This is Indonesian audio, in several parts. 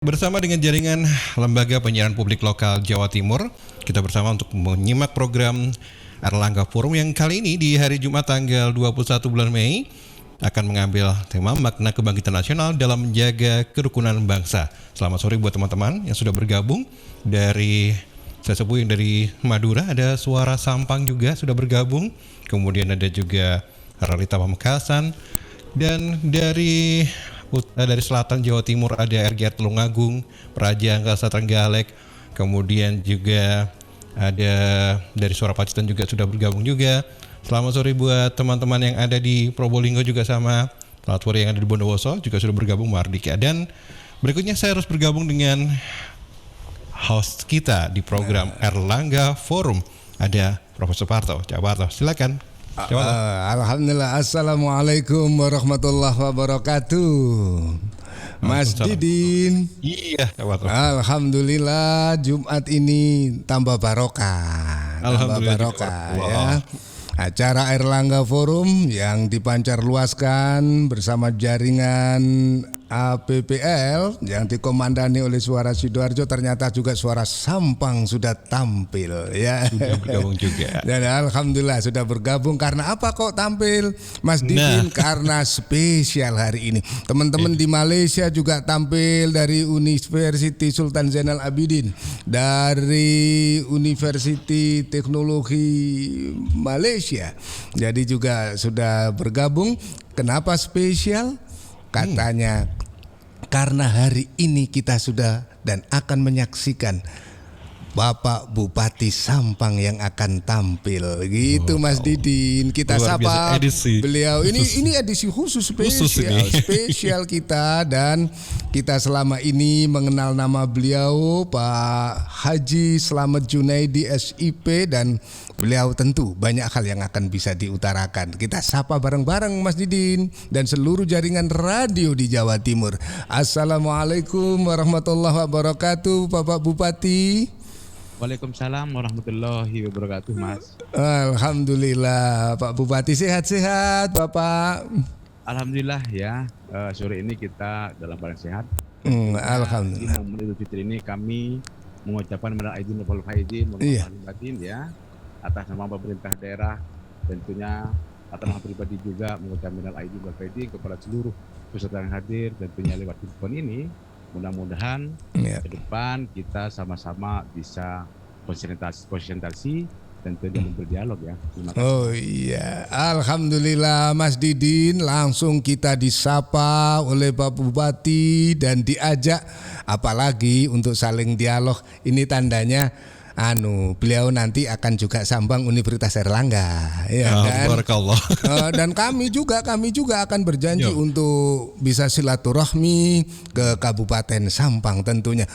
Bersama dengan jaringan Lembaga Penyiaran Publik Lokal Jawa Timur, kita bersama untuk menyimak program Erlangga Forum yang kali ini di hari Jumat tanggal 21 bulan Mei akan mengambil tema makna kebangkitan nasional dalam menjaga kerukunan bangsa. Selamat sore buat teman-teman yang sudah bergabung dari sesepuh yang dari Madura, ada Suara Sampang juga sudah bergabung, kemudian ada juga Rarita Pamekasan, dan dari selatan Jawa Timur ada RGR Tulungagung, Praja Angkasa Trenggalek, kemudian juga ada dari Suara Pacitan juga sudah bergabung juga. Selamat sore buat teman-teman yang ada di Probolinggo juga sama. Selamat sore yang ada di Bondowoso juga sudah bergabung Mardika. Dan berikutnya saya harus bergabung dengan host kita di program Erlangga Forum. Ada Profesor Parto. Cak Parto, silakan. Alhamdulillah, assalamualaikum warahmatullahi wabarakatuh. Mas Didin. Iya, alhamdulillah Jumat ini tambah barokah. Tambah barokah ya. Acara Erlangga Forum yang dipancar luaskan bersama jaringan APPL yang dikomandani oleh Suara Sidoarjo, ternyata juga Suara Sampang sudah tampil ya. Sudah bergabung juga. Dan alhamdulillah sudah bergabung. Karena apa kok tampil Mas Didin? Karena spesial hari ini. Teman-teman di Malaysia juga tampil, dari University Sultan Zainal Abidin, dari University Teknologi Malaysia. Jadi juga sudah bergabung. Kenapa spesial? Katanya karena hari ini kita sudah dan akan menyaksikan Bapak Bupati Sampang yang akan tampil gitu. Mas Didin, kita sapa beliau. Ini edisi khusus spesial kita, dan kita selama ini mengenal nama beliau Pak Haji Slamet Junaidi SIP, dan beliau tentu banyak hal yang akan bisa diutarakan. Kita sapa bareng-bareng Mas Didin dan seluruh jaringan radio di Jawa Timur. Assalamualaikum warahmatullahi wabarakatuh, Bapak Bupati. Waalaikumsalam warahmatullahi wabarakatuh, Mas. Alhamdulillah, Pak Bupati sehat-sehat, Bapak. Alhamdulillah ya, sore ini kita dalam keadaan sehat. Alhamdulillah. Di momen Idul Fitri ini kami mengucapkan minal aidin wal faizin, mohon maaf lahir batin ya, atas nama pemerintah daerah, tentunya atas nama pribadi juga mengucapkan minal aidin wal faizin kepada seluruh peserta yang hadir, tentunya lewat telepon ini. Mudah-mudahan ke depan kita sama-sama bisa konsentrasi dan tentunya berdialog ya. Oh iya, alhamdulillah Mas Didin, langsung kita disapa oleh Pak Bupati dan diajak, apalagi untuk saling dialog. Ini tandanya beliau nanti akan juga sambang Universitas Erlangga, ya kan? Dan kami juga akan berjanji untuk bisa silaturahmi ke Kabupaten Sampang tentunya.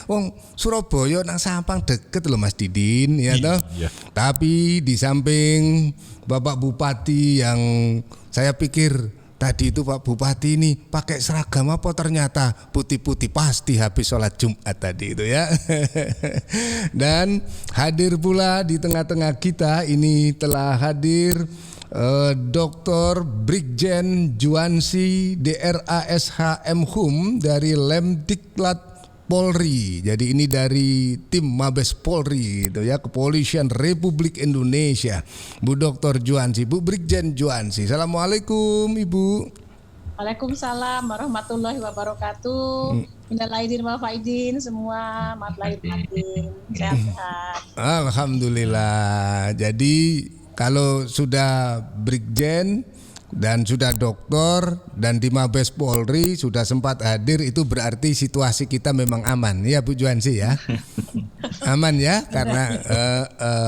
Surabaya nang Sampang deket loh Mas Didin, ya toh. Tapi di samping Bapak Bupati yang saya pikir tadi itu Pak Bupati ini pakai seragam apa, ternyata putih-putih, pasti habis sholat Jumat tadi itu ya. Dan hadir pula di tengah-tengah kita ini telah hadir Dr. Brigjen Juansi DRASH MHum dari Lemdiklat Polri. Jadi ini dari tim Mabes Polri itu ya, Kepolisian Republik Indonesia. Bu Dr. Juansi, Bu Brigjen Juansi. Assalamualaikum Ibu. Waalaikumsalam warahmatullahi wabarakatuh. Minal aidin wal faizin semua, maaf lahir batin. Sehat-sehat. Alhamdulillah. Jadi kalau sudah Brigjen dan sudah doktor dan di Mabes Polri sudah sempat hadir, itu berarti situasi kita memang aman ya Bu Juansi ya. Aman ya, karena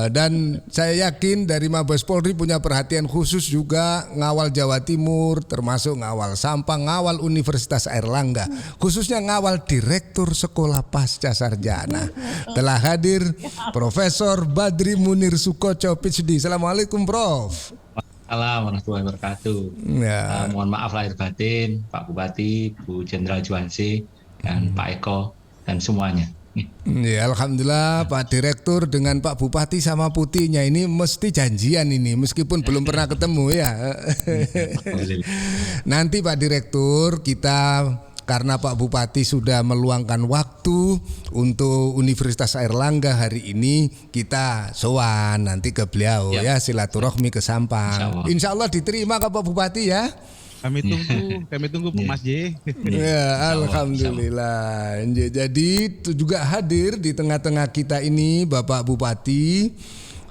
dan saya yakin dari Mabes Polri punya perhatian khusus juga ngawal Jawa Timur, termasuk ngawal Sampang, ngawal Universitas Erlangga, khususnya ngawal Direktur Sekolah Pasca Sarjana. Telah hadir Profesor Badri Munir Sukoco PhD. Assalamualaikum Prof. Assalamualaikum warahmatullahi wabarakatuh. Mohon maaf lahir batin Pak Bupati, Bu Jenderal Juansi, dan Pak Eko dan semuanya. Ya, alhamdulillah Pak Direktur dengan Pak Bupati sama putihnya ini mesti janjian ini, meskipun belum pernah ketemu ya. Nanti Pak Direktur kita karena Pak Bupati sudah meluangkan waktu untuk Universitas Airlangga hari ini, kita sowan nanti ke beliau ya, silaturahmi ke Sampang. Insya Allah diterima ke Pak Bupati ya. Kami tunggu Mas J. Ya, alhamdulillah. Jadi juga hadir di tengah-tengah kita ini Bapak Bupati,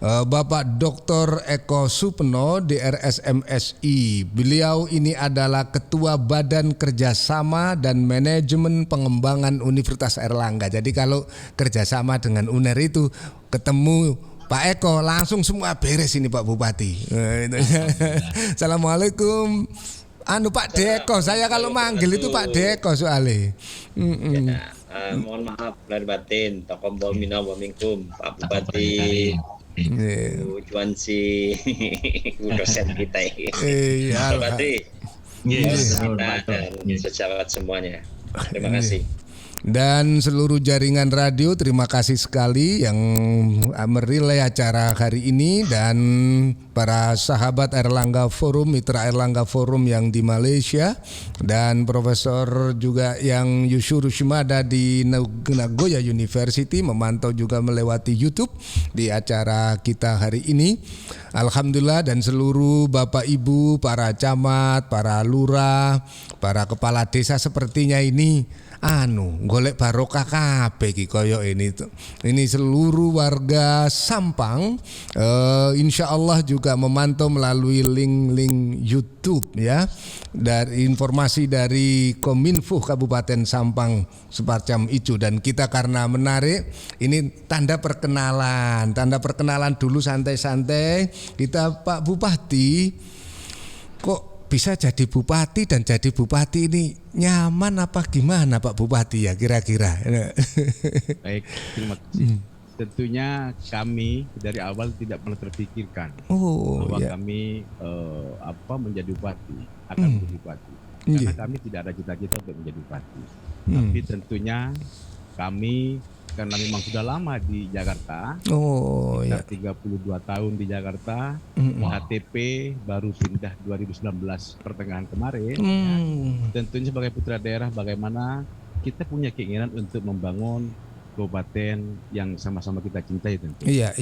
Bapak Dr. Eko Supeno, DRSMSI. Beliau ini adalah Ketua Badan Kerjasama dan Manajemen Pengembangan Universitas Airlangga. Jadi kalau kerjasama dengan UNER itu ketemu Pak Eko langsung semua beres ini Pak Bupati. Assalamualaikum. Pak Deko, saya kalau manggil itu Pak Deko soalnya. Mohon maaf lahir batin, Tokombol Mina Wamingkum, Pak Bupati, Bu Juansi, Bu dosen kita ini. Pak Bupati, dan sejawat semuanya. Terima kasih. Dan seluruh jaringan radio, terima kasih sekali yang merilai acara hari ini, dan para sahabat Airlangga Forum, mitra Airlangga Forum yang di Malaysia, dan profesor juga yang Yushuru Shimada di Nagoya University memantau juga melewati YouTube di acara kita hari ini. Alhamdulillah, dan seluruh Bapak Ibu, para camat, para lurah, para kepala desa sepertinya ini golek barokah kabeh iki koyo ini. Ini seluruh warga Sampang insya Allah juga memantau melalui link-link YouTube ya. Dari informasi dari Kominfo Kabupaten Sampang semacam itu, dan kita karena menarik ini tanda perkenalan dulu santai-santai. Kita Pak Bupati kok bisa jadi bupati, dan jadi bupati ini nyaman apa gimana Pak Bupati ya kira-kira? Baik, terima kasih. Tentunya kami dari awal tidak pernah terpikirkan bahwa kami menjadi bupati, akan menjadi bupati. Karena kami tidak ada cita-cita untuk menjadi bupati. Tapi tentunya kami karena memang sudah lama di Jakarta, 32 tahun di Jakarta, KTP baru pindah 2019 pertengahan kemarin. Tentunya sebagai putra daerah, bagaimana kita punya keinginan untuk membangun kabupaten yang sama-sama kita cintai tentu. Iya.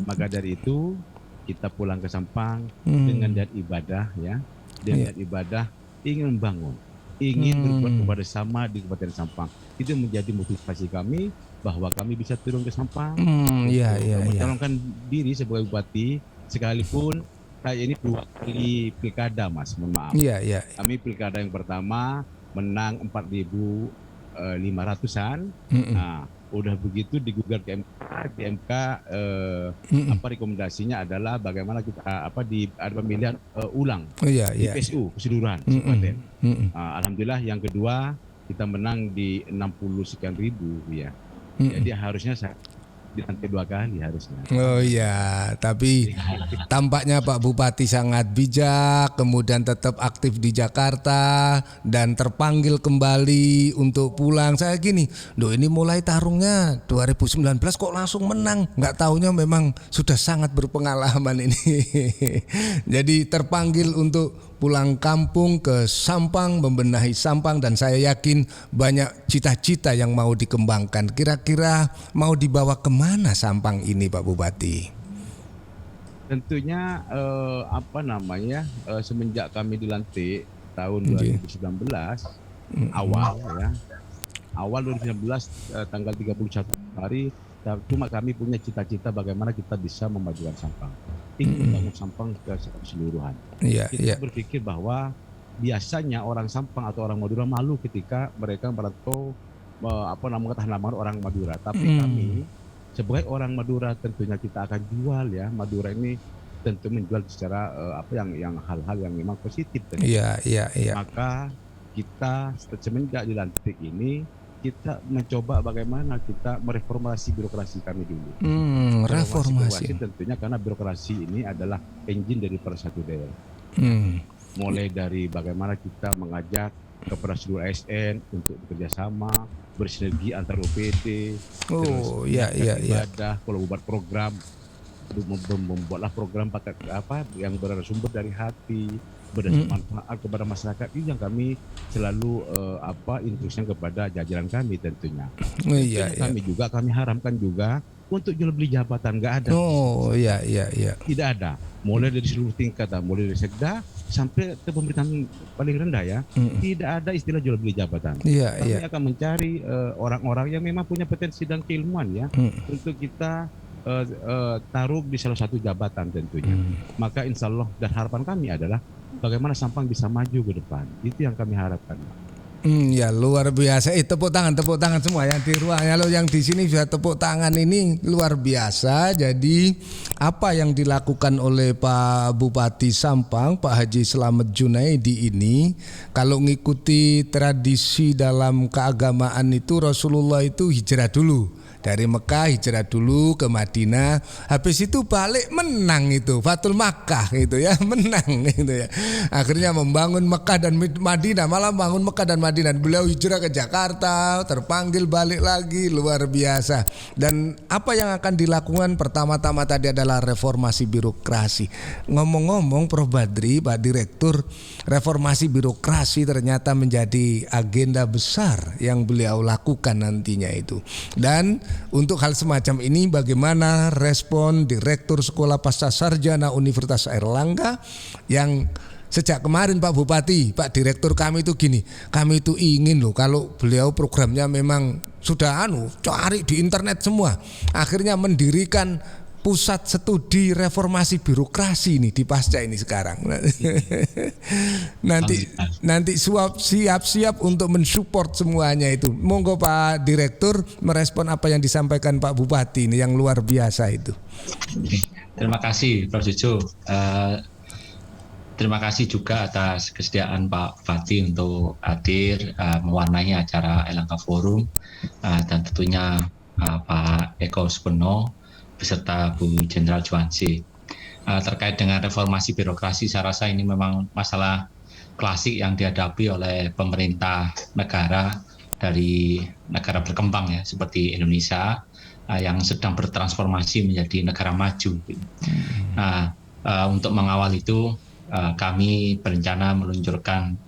Maka dari itu kita pulang ke Sampang dengan niat ibadah ya, dengan niat ibadah ingin membangun, ingin berbuat kepada sama di Kabupaten Sampang. Itu menjadi motivasi kami bahwa kami bisa turun ke Sampang, mencalonkan diri sebagai bupati, sekalipun saya ini 2 kali pilkada, Mas, mohon maaf. Kami pilkada yang pertama menang 4.500-an. Udah begitu digugat ke MK, di MK rekomendasinya adalah bagaimana kita ada pemilihan ulang di PSU keseluruhan kabupaten. Alhamdulillah yang kedua kita menang di 60 sekian ribu ya. Jadi harusnya saya dilantik 2 kali harusnya. Tapi tampaknya Pak Bupati sangat bijak, kemudian tetap aktif di Jakarta dan terpanggil kembali untuk pulang. Saya gini, ini mulai tarungnya 2019 kok langsung menang. Nggak taunya memang sudah sangat berpengalaman ini. Jadi terpanggil untuk pulang kampung ke Sampang, membenahi Sampang, dan saya yakin banyak cita-cita yang mau dikembangkan. Kira-kira mau dibawa kemana Sampang ini Pak Bupati? Tentunya semenjak kami dilantik tahun 2019 awal 2019 tanggal 31 hari, cuma kami punya cita-cita bagaimana kita bisa memajukan Sampang, ingin membangun Sampang keseluruhan. Kita berpikir bahwa biasanya orang Sampang atau orang Madura malu ketika mereka merantau mengetahui orang Madura. Tapi kami sebagai orang Madura tentunya kita akan jual ya. Madura ini tentu menjual secara yang hal-hal yang memang positif. Maka kita semenjak dilantik ini kita mencoba bagaimana kita mereformasi birokrasi kami dulu. Reformasi tentunya karena birokrasi ini adalah engine dari suatu daerah. Mulai dari bagaimana kita mengajak kepada seluruh ASN untuk bekerja sama, bersinergi antar OPD, ibadah, kalau buat program membuatlah program yang bersumber dari hati, bermanfaat kepada masyarakat. Ini yang kami selalu instruksikan kepada jajaran kami tentunya. Kami haramkan juga untuk jual beli jabatan, nggak ada. Tidak ada. Mulai dari seluruh tingkatan, mulai dari sekda sampai ke pemerintahan paling rendah ya, tidak ada istilah jual beli jabatan. Kami akan mencari orang-orang yang memang punya potensi dan keilmuan ya, untuk kita taruh di salah satu jabatan tentunya. Maka insya Allah dan harapan kami adalah bagaimana Sampang bisa maju ke depan. Itu yang kami harapkan. Ya luar biasa. Tepuk tangan semua yang di ruangnya, lo yang di sini bisa tepuk tangan, ini luar biasa. Jadi apa yang dilakukan oleh Pak Bupati Sampang, Pak Haji Slamet Junaidi ini, kalau ngikuti tradisi dalam keagamaan itu, Rasulullah itu hijrah dulu. Dari Mekah hijrah dulu ke Madinah, habis itu balik menang itu Fathul Makkah gitu ya, menang gitu ya. Akhirnya membangun Mekah dan Madinah, malah bangun Mekah dan Madinah. Beliau hijrah ke Jakarta, terpanggil balik lagi, luar biasa. Dan apa yang akan dilakukan pertama-tama tadi adalah reformasi birokrasi. Ngomong-ngomong Prof Badri, Pak Direktur, reformasi birokrasi ternyata menjadi agenda besar yang beliau lakukan nantinya itu. Dan untuk hal semacam ini bagaimana respon Direktur Sekolah Pascasarjana Universitas Airlangga yang sejak kemarin Pak Bupati, Pak Direktur kami itu gini, kami itu ingin loh kalau beliau programnya memang sudah cari di internet semua, akhirnya mendirikan pusat studi reformasi birokrasi ini di Pasca ini sekarang. nanti siap-siap untuk mensupport semuanya itu. Monggo Pak Direktur merespon apa yang disampaikan Pak Bupati ini yang luar biasa itu. Terima kasih Prof Jojo. Terima kasih juga atas kesediaan Pak Bupati untuk hadir mewarnai acara Airlangga Forum, dan tentunya Pak Eko Supono beserta Bu Jenderal Juwansi. Terkait dengan reformasi birokrasi, saya rasa ini memang masalah klasik yang dihadapi oleh pemerintah negara dari negara berkembang ya, seperti Indonesia yang sedang bertransformasi menjadi negara maju. Untuk mengawal itu, kami berencana meluncurkan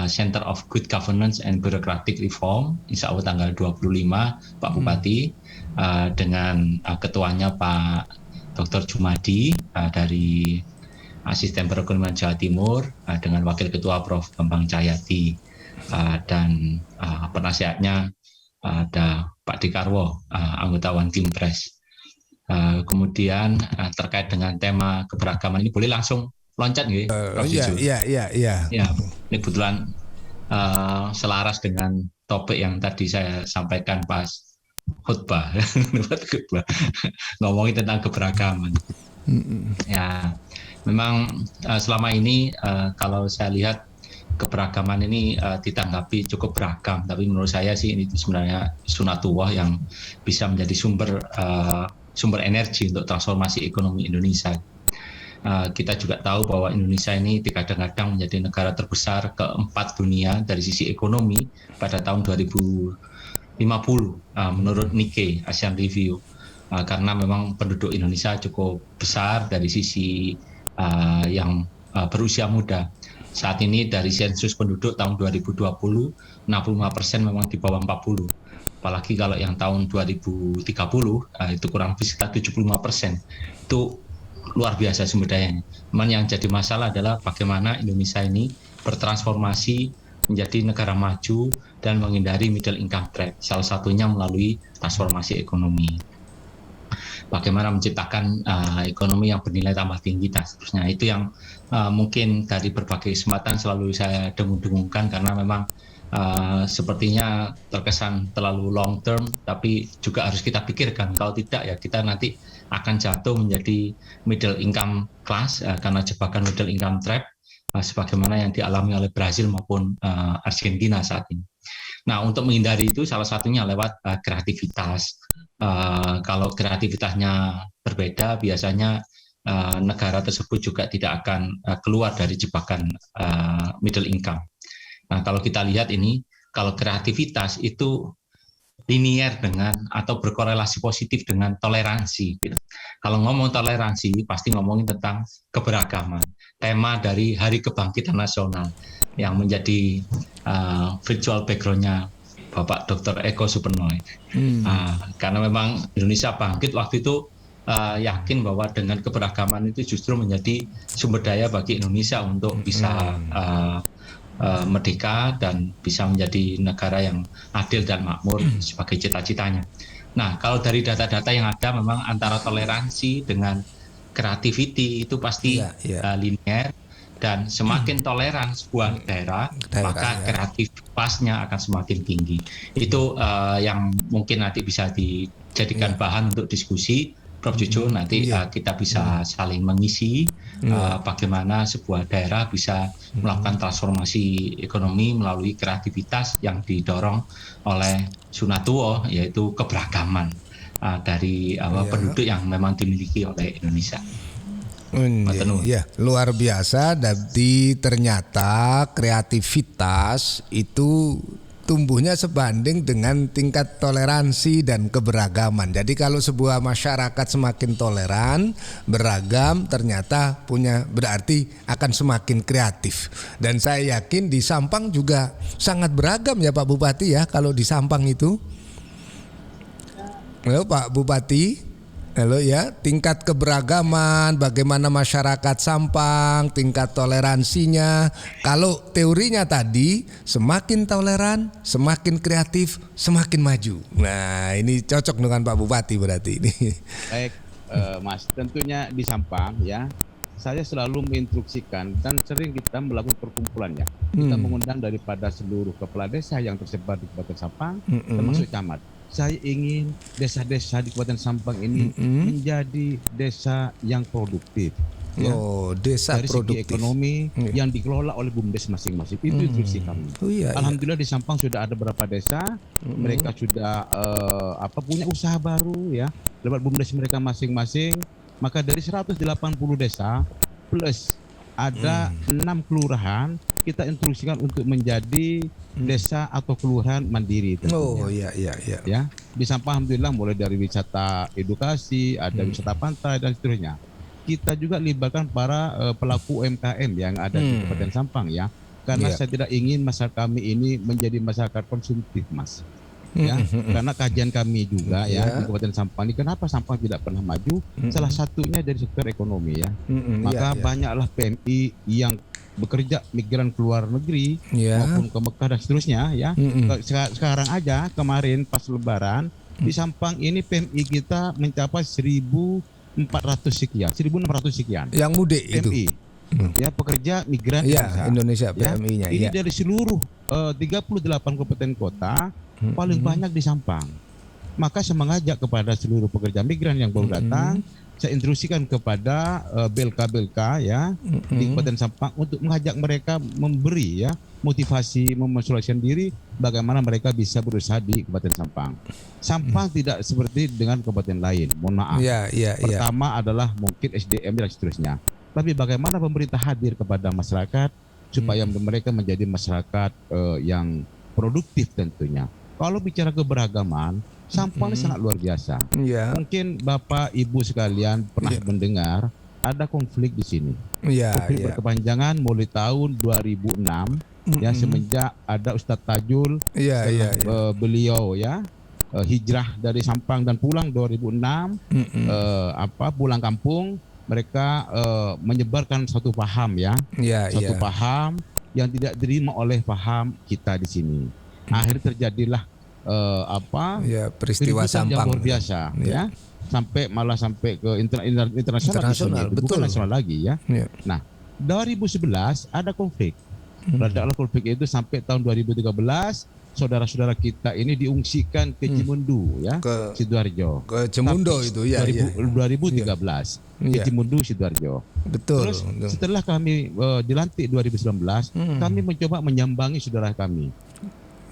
Center of Good Governance and Bureaucratic Reform, insya Allah tanggal 25, Pak Bupati, dengan ketuanya Pak Dr. Jumadi dari Asisten Perekonomian Jawa Timur, dengan Wakil Ketua Prof. Bambang Cahyadi, dan penasihatnya ada Pak Dekarwo, anggota One Team Press. Kemudian terkait dengan tema keberagaman ini, boleh langsung loncat nggih, Prof. Iya. Ya, ini kebetulan selaras dengan topik yang tadi saya sampaikan pas khutbah, ngomongin tentang keberagaman. Ya, memang selama ini kalau saya lihat keberagaman ini ditanggapi cukup beragam, tapi menurut saya sih ini sebenarnya sunatullah yang bisa menjadi sumber energi untuk transformasi ekonomi Indonesia. Kita juga tahu bahwa Indonesia ini kadang-kadang menjadi negara terbesar keempat dunia dari sisi ekonomi pada tahun 2050 menurut Nikkei Asian Review, karena memang penduduk Indonesia cukup besar dari sisi yang berusia muda. Saat ini dari sensus penduduk tahun 2020, 65% memang di bawah 40. Apalagi kalau yang tahun 2030 itu kurang lebih sekitar 75%. Itu luar biasa sumber dayanya. Cuman yang jadi masalah adalah bagaimana Indonesia ini bertransformasi menjadi negara maju dan menghindari middle income trap. Salah satunya melalui transformasi ekonomi. Bagaimana menciptakan ekonomi yang bernilai tambah tinggi dan seterusnya. Itu yang mungkin dari berbagai kesempatan selalu saya dengung-dengungkan, karena memang sepertinya terkesan terlalu long term, tapi juga harus kita pikirkan. Kalau tidak ya kita nanti akan jatuh menjadi middle income class karena jebakan middle income trap, sebagaimana yang dialami oleh Brazil maupun Argentina saat ini. Nah, untuk menghindari itu salah satunya lewat kreativitas. Kalau kreativitasnya berbeda, biasanya negara tersebut juga tidak akan keluar dari jebakan middle income. Nah, kalau kita lihat ini, kalau kreativitas itu linier dengan atau berkorelasi positif dengan toleransi. Gitu. Kalau ngomong toleransi pasti ngomongin tentang keberagaman. Tema dari Hari Kebangkitan Nasional yang menjadi virtual background-nya Bapak Dr. Eko Supernoy. Karena memang Indonesia bangkit waktu itu yakin bahwa dengan keberagaman itu justru menjadi sumber daya bagi Indonesia untuk bisa merdeka dan bisa menjadi negara yang adil dan makmur sebagai cita-citanya. Nah, kalau dari data-data yang ada memang antara toleransi dengan creativity itu pasti linear, dan semakin toleran sebuah daerah maka kreativitasnya akan semakin tinggi. Itu yang mungkin nanti bisa dijadikan bahan untuk diskusi. Prof. Jojo, nanti kita bisa saling mengisi bagaimana sebuah daerah bisa melakukan transformasi ekonomi melalui kreativitas yang didorong oleh Sunatuo, yaitu keberagaman dari penduduk yang memang dimiliki oleh Indonesia. Ya, luar biasa. Jadi ternyata kreativitas itu tumbuhnya sebanding dengan tingkat toleransi dan keberagaman. Jadi kalau sebuah masyarakat semakin toleran, beragam, ternyata berarti akan semakin kreatif. Dan saya yakin di Sampang juga sangat beragam ya Pak Bupati ya, kalau di Sampang itu. Halo Pak Bupati. Halo ya, tingkat keberagaman, bagaimana masyarakat Sampang, tingkat toleransinya. Kalau teorinya tadi, semakin toleran, semakin kreatif, semakin maju. Nah, ini cocok dengan Pak Bupati berarti ini. Baik, Mas, tentunya di Sampang ya, saya selalu menginstruksikan dan sering kita melakukan perkumpulan ya. Kita mengundang daripada seluruh kepala desa yang tersebar di Kabupaten Sampang, termasuk camat. Saya ingin desa-desa di Kabupaten Sampang ini menjadi desa yang produktif. Ya. Desa dari produktif. Segi ekonomi yang dikelola oleh BUMDes masing-masing. Itu instruksi kami. Alhamdulillah di Sampang sudah ada beberapa desa, mereka sudah punya usaha baru ya, lewat BUMDes mereka masing-masing. Maka dari 180 desa plus ada 6 kelurahan kita instruksikan untuk menjadi desa atau kelurahan mandiri. Tentunya. Ya, di Sampang alhamdulillah mulai dari wisata edukasi, ada wisata pantai dan seterusnya. Kita juga libatkan para pelaku UMKM yang ada di Kabupaten Sampang ya. Karena saya tidak ingin masyarakat kami ini menjadi masyarakat konsumtif, Mas. Ya, karena kajian kami juga ya di Kabupaten Sampang ini, kenapa Sampang tidak pernah maju? Salah satunya dari sektor ekonomi ya. Maka banyaklah PMI yang bekerja migran ke luar negeri maupun ke Mekah dan seterusnya ya. Sekarang aja kemarin pas Lebaran di Sampang ini PMI kita mencapai 1.400 sekian, 1.600 sekian. Yang mudik PMI. itu. Ya, pekerja migran Indonesia PMI-nya. Ini dari seluruh 38 kabupaten kota paling banyak di Sampang. Maka saya mengajak kepada seluruh pekerja migran yang baru datang, saya instruksikan kepada BLK ya di Kabupaten Sampang untuk mengajak mereka memberi ya motivasi, memonstrasikan diri bagaimana mereka bisa berusaha di Kabupaten Sampang. Sampang tidak seperti dengan kabupaten lain. Mohon maaf. Pertama adalah mungkin SDM dan seterusnya. Tapi bagaimana pemerintah hadir kepada masyarakat supaya mereka menjadi masyarakat yang produktif tentunya. Kalau bicara keberagaman, Sampang ini sangat luar biasa. Mungkin Bapak Ibu sekalian pernah mendengar ada konflik di sini. Konflik berkepanjangan mulai tahun 2006 ya, semenjak ada Ustadz Tajul beliau ya hijrah dari Sampang dan pulang 2006 pulang kampung, mereka menyebarkan satu paham paham yang tidak diterima oleh paham kita di sini. Akhirnya terjadilah peristiwa Sampang yang luar biasa ya. Sampai ke internasional bukan nasional lagi ya. Nah, 2011 ada konflik. Pada konflik itu sampai tahun 2013 saudara-saudara kita ini diungsikan ke Cimundu ya, ke Sidoarjo. Ke Cimundo itu ya. 2013 ke Cimundu Sidoarjo. Betul. Terus setelah kami dilantik 2019, kami mencoba menyambangi saudara kami.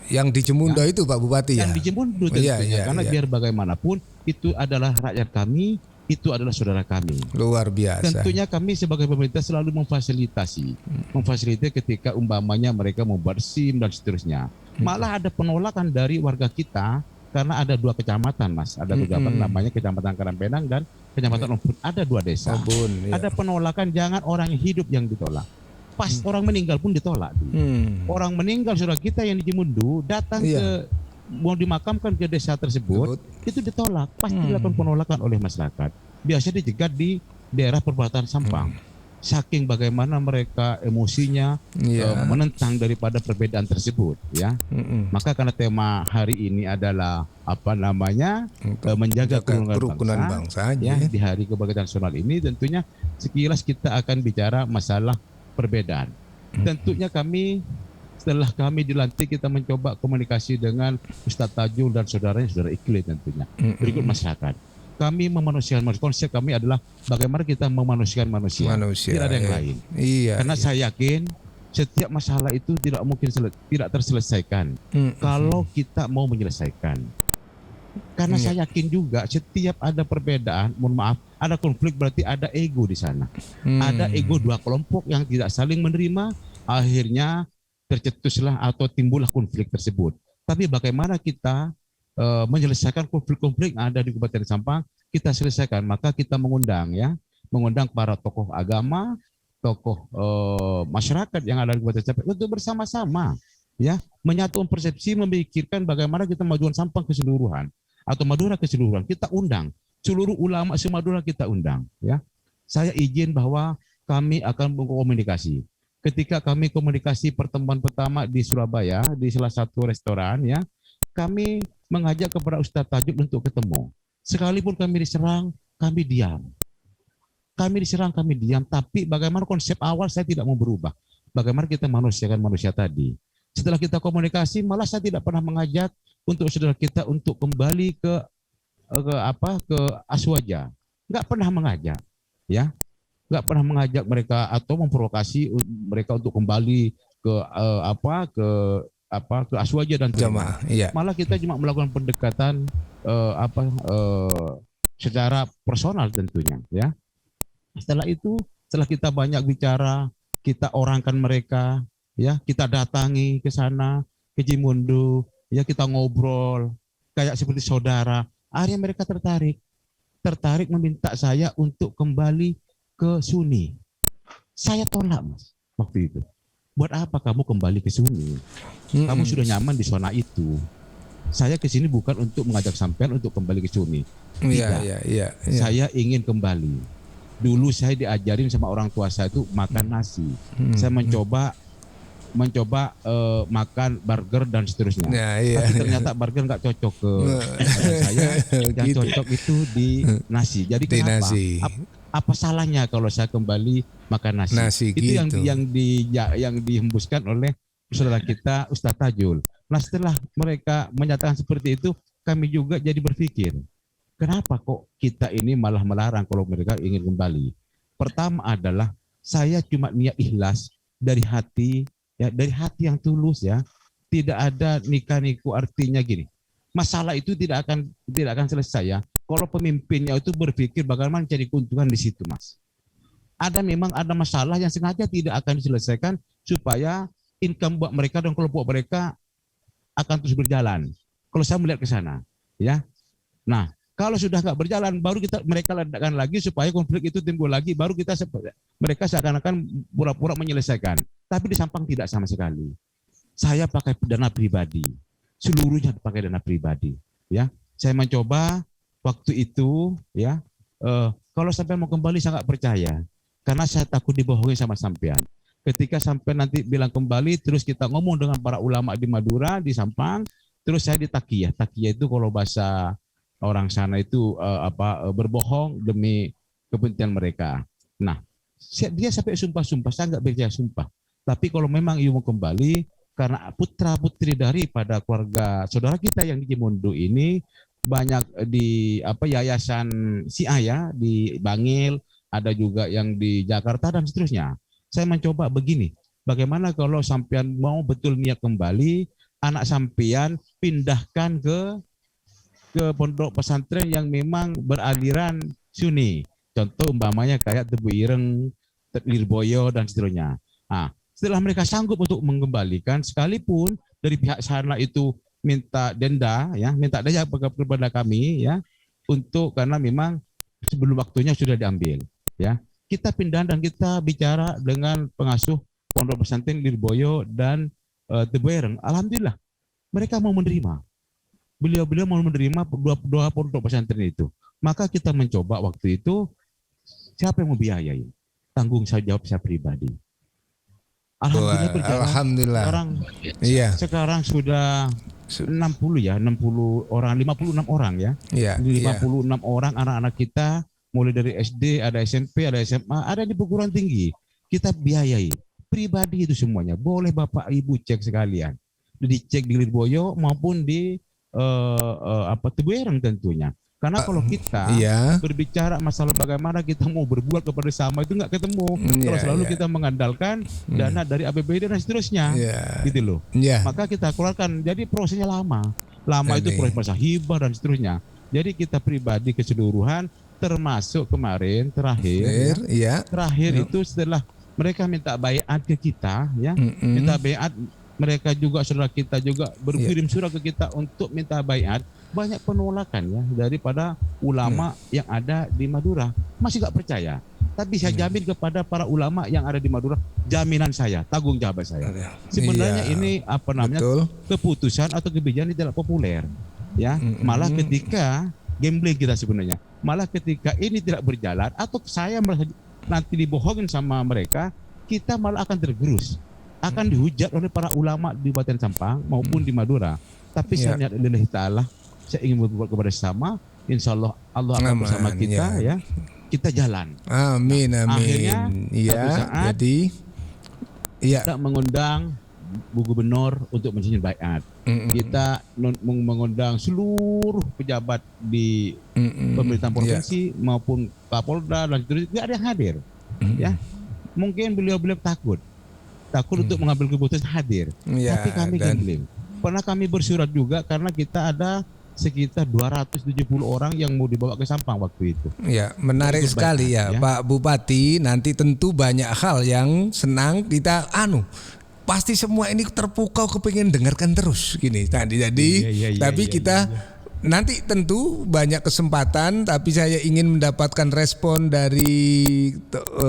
Yang di Cimundo itu Pak Bupati ya. Yang di Cimundo tentunya, karena biar bagaimanapun itu adalah rakyat kami, itu adalah saudara kami. Luar biasa. Tentunya kami sebagai pemerintah selalu memfasilitasi ketika umpamanya mereka membuat SIM dan seterusnya. Malah ada penolakan dari warga kita karena ada 2 kecamatan, Mas. Ada kecamatan namanya Kecamatan Karangpenang dan Kecamatan Ombun. Ada 2 desa. Ada penolakan, jangan orang hidup yang ditolak. Pas orang meninggal pun ditolak. Orang meninggal, saudara kita yang di Cimundu datang ke mau dimakamkan ke desa tersebut, itu ditolak. Pasti dilakukan penolakan oleh masyarakat. Biasanya dijegat di daerah perbatasan Sampang. Saking bagaimana mereka emosinya menentang daripada perbedaan tersebut, ya. Maka karena tema hari ini adalah menjaga kerukunan bangsa, ya, di Hari Kebangsaan Nasional ini, tentunya sekilas kita akan bicara masalah perbedaan. Tentunya setelah kami dilantik, kita mencoba komunikasi dengan Ustadz Tajul dan saudaranya, saudara Ikli tentunya. Berikut masyarakat. Kami memanusiakan manusia. Konsep kami adalah bagaimana kita memanusiakan manusia. Tidak ada yang lain. Karena saya yakin setiap masalah itu tidak mungkin tidak terselesaikan kalau kita mau menyelesaikan. Karena saya yakin juga setiap ada perbedaan, mohon maaf, ada konflik, berarti ada ego di sana. Ada ego 2 kelompok yang tidak saling menerima, akhirnya tercetuslah atau timbullah konflik tersebut. Tapi bagaimana kita menyelesaikan konflik-konflik yang ada di Kabupaten Sampang, kita selesaikan. Maka kita mengundang para tokoh agama, tokoh masyarakat yang ada di Kabupaten Sampang untuk bersama-sama, ya, menyatukan persepsi, memikirkan bagaimana kita memajukan Sampang keseluruhan atau Madura keseluruhan. Kita undang seluruh ulama se-Madura, kita undang, ya. Saya izin bahwa kami akan berkomunikasi. Ketika kami komunikasi pertemuan pertama di Surabaya di salah satu restoran, ya, kami mengajak kepada Ustadz Tajul untuk ketemu. Sekalipun kami diserang, kami diam. Tapi bagaimana konsep awal saya tidak mau berubah. Bagaimana kita manusiakan manusia tadi. Setelah kita komunikasi, malah saya tidak pernah mengajak untuk saudara kita untuk kembali ke Aswaja. Nggak pernah mengajak, ya. Nggak pernah mengajak mereka atau memprovokasi mereka untuk kembali ke Aswaja dan jamaah. Malah kita cuma melakukan pendekatan secara personal tentunya, ya. Setelah itu, setelah kita banyak bicara, kita orangkan mereka, ya, kita datangi ke sana, ke Cimundu, ya, kita ngobrol kayak seperti saudara. Akhirnya mereka tertarik meminta saya untuk kembali ke Sunni. Saya tolak, Mas, waktu itu. Buat apa kamu kembali ke Sunni? Kamu sudah nyaman di zona itu. Saya ke sini bukan untuk mengajak sampean untuk kembali ke Sunni. Tidak. Saya ingin kembali. Dulu saya diajarin sama orang tua saya itu makan nasi. Saya mencoba makan burger dan seterusnya. Tapi ternyata burger nggak cocok ke saya. Yang cocok itu di nasi. Jadi kenapa? Apa salahnya kalau saya kembali makan nasi? Itu gitu. yang dihembuskan oleh saudara kita Ustadz Tajul. Nah, setelah mereka menyatakan seperti itu, kami juga jadi berpikir, kenapa kok kita ini malah melarang kalau mereka ingin kembali? Pertama adalah saya cuma niat ikhlas dari hati, ya, dari hati yang tulus, ya. Tidak ada nikah-niku, artinya gini. Masalah itu tidak akan selesai, ya, kalau pemimpinnya itu berpikir bagaimana cari keuntungan di situ, Mas. Memang ada masalah yang sengaja tidak akan diselesaikan supaya income buat mereka dan kelompok mereka akan terus berjalan. Kalau saya melihat ke sana, ya. Nah, kalau sudah nggak berjalan, baru mereka ledakkan lagi supaya konflik itu timbul lagi, baru mereka seakan-akan pura-pura menyelesaikan. Tapi di Sampang tidak sama sekali. Saya pakai dana pribadi. Seluruhnya pakai dana pribadi, ya. Saya mencoba waktu itu, ya, kalau sampai mau kembali saya nggak percaya, karena saya takut dibohongi sama sampean. Ketika sampai nanti bilang kembali, terus kita ngomong dengan para ulama di Madura, di Sampang, terus saya ditakiyah. Takiyah itu kalau bahasa orang sana itu berbohong demi kepentingan mereka. Nah, dia sampai sumpah-sumpah, saya nggak percaya sumpah. Tapi kalau memang ibu mau kembali, karena putra-putri daripada keluarga saudara kita yang di Cimundu ini banyak di yayasan Sia, ya, di Bangil, ada juga yang di Jakarta dan seterusnya. Saya mencoba begini, bagaimana kalau sampean mau betul niat kembali, anak sampean pindahkan ke pondok pesantren yang memang beraliran Sunni. Contoh umpamanya kayak Tebu Ireng, Lirboyo dan seterusnya. Nah, setelah mereka sanggup untuk mengembalikan, sekalipun dari pihak sana itu minta denda kepada kami ya untuk karena memang sebelum waktunya sudah diambil ya. Kita pindah dan kita bicara dengan pengasuh Pondok Pesantren Lirboyo dan Tebuireng. Alhamdulillah mereka mau menerima. Beliau mau menerima dua pondok pesantren itu. Maka kita mencoba waktu itu siapa yang membiayai? Tanggung jawab saya pribadi. Alhamdulillah berjalan. Alhamdulillah. Sekarang sudah 60 orang, 56 orang ya. 56 orang anak-anak kita mulai dari SD, ada SMP, ada SMA, ada di perguruan tinggi. Kita biayai pribadi itu semuanya. Boleh Bapak Ibu cek sekalian. Dicek di Lirboyo maupun di Tebuireng tentunya. Karena kalau kita berbicara masalah bagaimana kita mau berbuat kepada sama itu nggak ketemu. Kalau selalu kita mengandalkan dana dari APBD dan seterusnya, gitu loh. Maka kita keluarkan. Jadi prosesnya lama itu proses masa hibah dan seterusnya. Jadi kita pribadi keseluruhan, termasuk kemarin terakhir itu setelah mereka minta baiat ke kita, ya, minta baiat. Mereka juga saudara kita juga berkirim surat ke kita untuk minta baiat. Banyak penolakan ya daripada ulama yang ada di Madura. Masih gak percaya. Tapi saya jamin kepada para ulama yang ada di Madura, jaminan saya, tanggung jawab saya. Sebenarnya ini keputusan atau kebijakan tidak populer. Ya, malah ketika gambling kita sebenarnya, malah ketika ini tidak berjalan atau saya merasa nanti dibohongin sama mereka, kita malah akan tergerus, akan dihujat oleh para ulama di Kabupaten Sampang maupun di Madura. Tapi saya niat lillahi ta'ala, saya ingin berbuat kepada sesama, insya Allah Allah akan bersama kita ya. Kita jalan. Amin. Akhirnya saat jadi kita mengundang Bu Gubernur untuk menyusun baiat. Kita mengundang seluruh pejabat di pemerintahan provinsi maupun Kapolda dan seterusnya, tidak ada yang hadir. Ya, mungkin beliau takut untuk mengambil keputusan hadir. Tapi kami gambling. Pernah kami bersurat juga karena kita ada sekitar 270 orang yang mau dibawa ke Sampang waktu itu. Ya, menarik sekali ya, Pak Bupati. Nanti tentu banyak hal yang senang kita pasti semua ini terpukau kepingin dengarkan terus gini tadi. Jadi kita nanti tentu banyak kesempatan, tapi saya ingin mendapatkan respon dari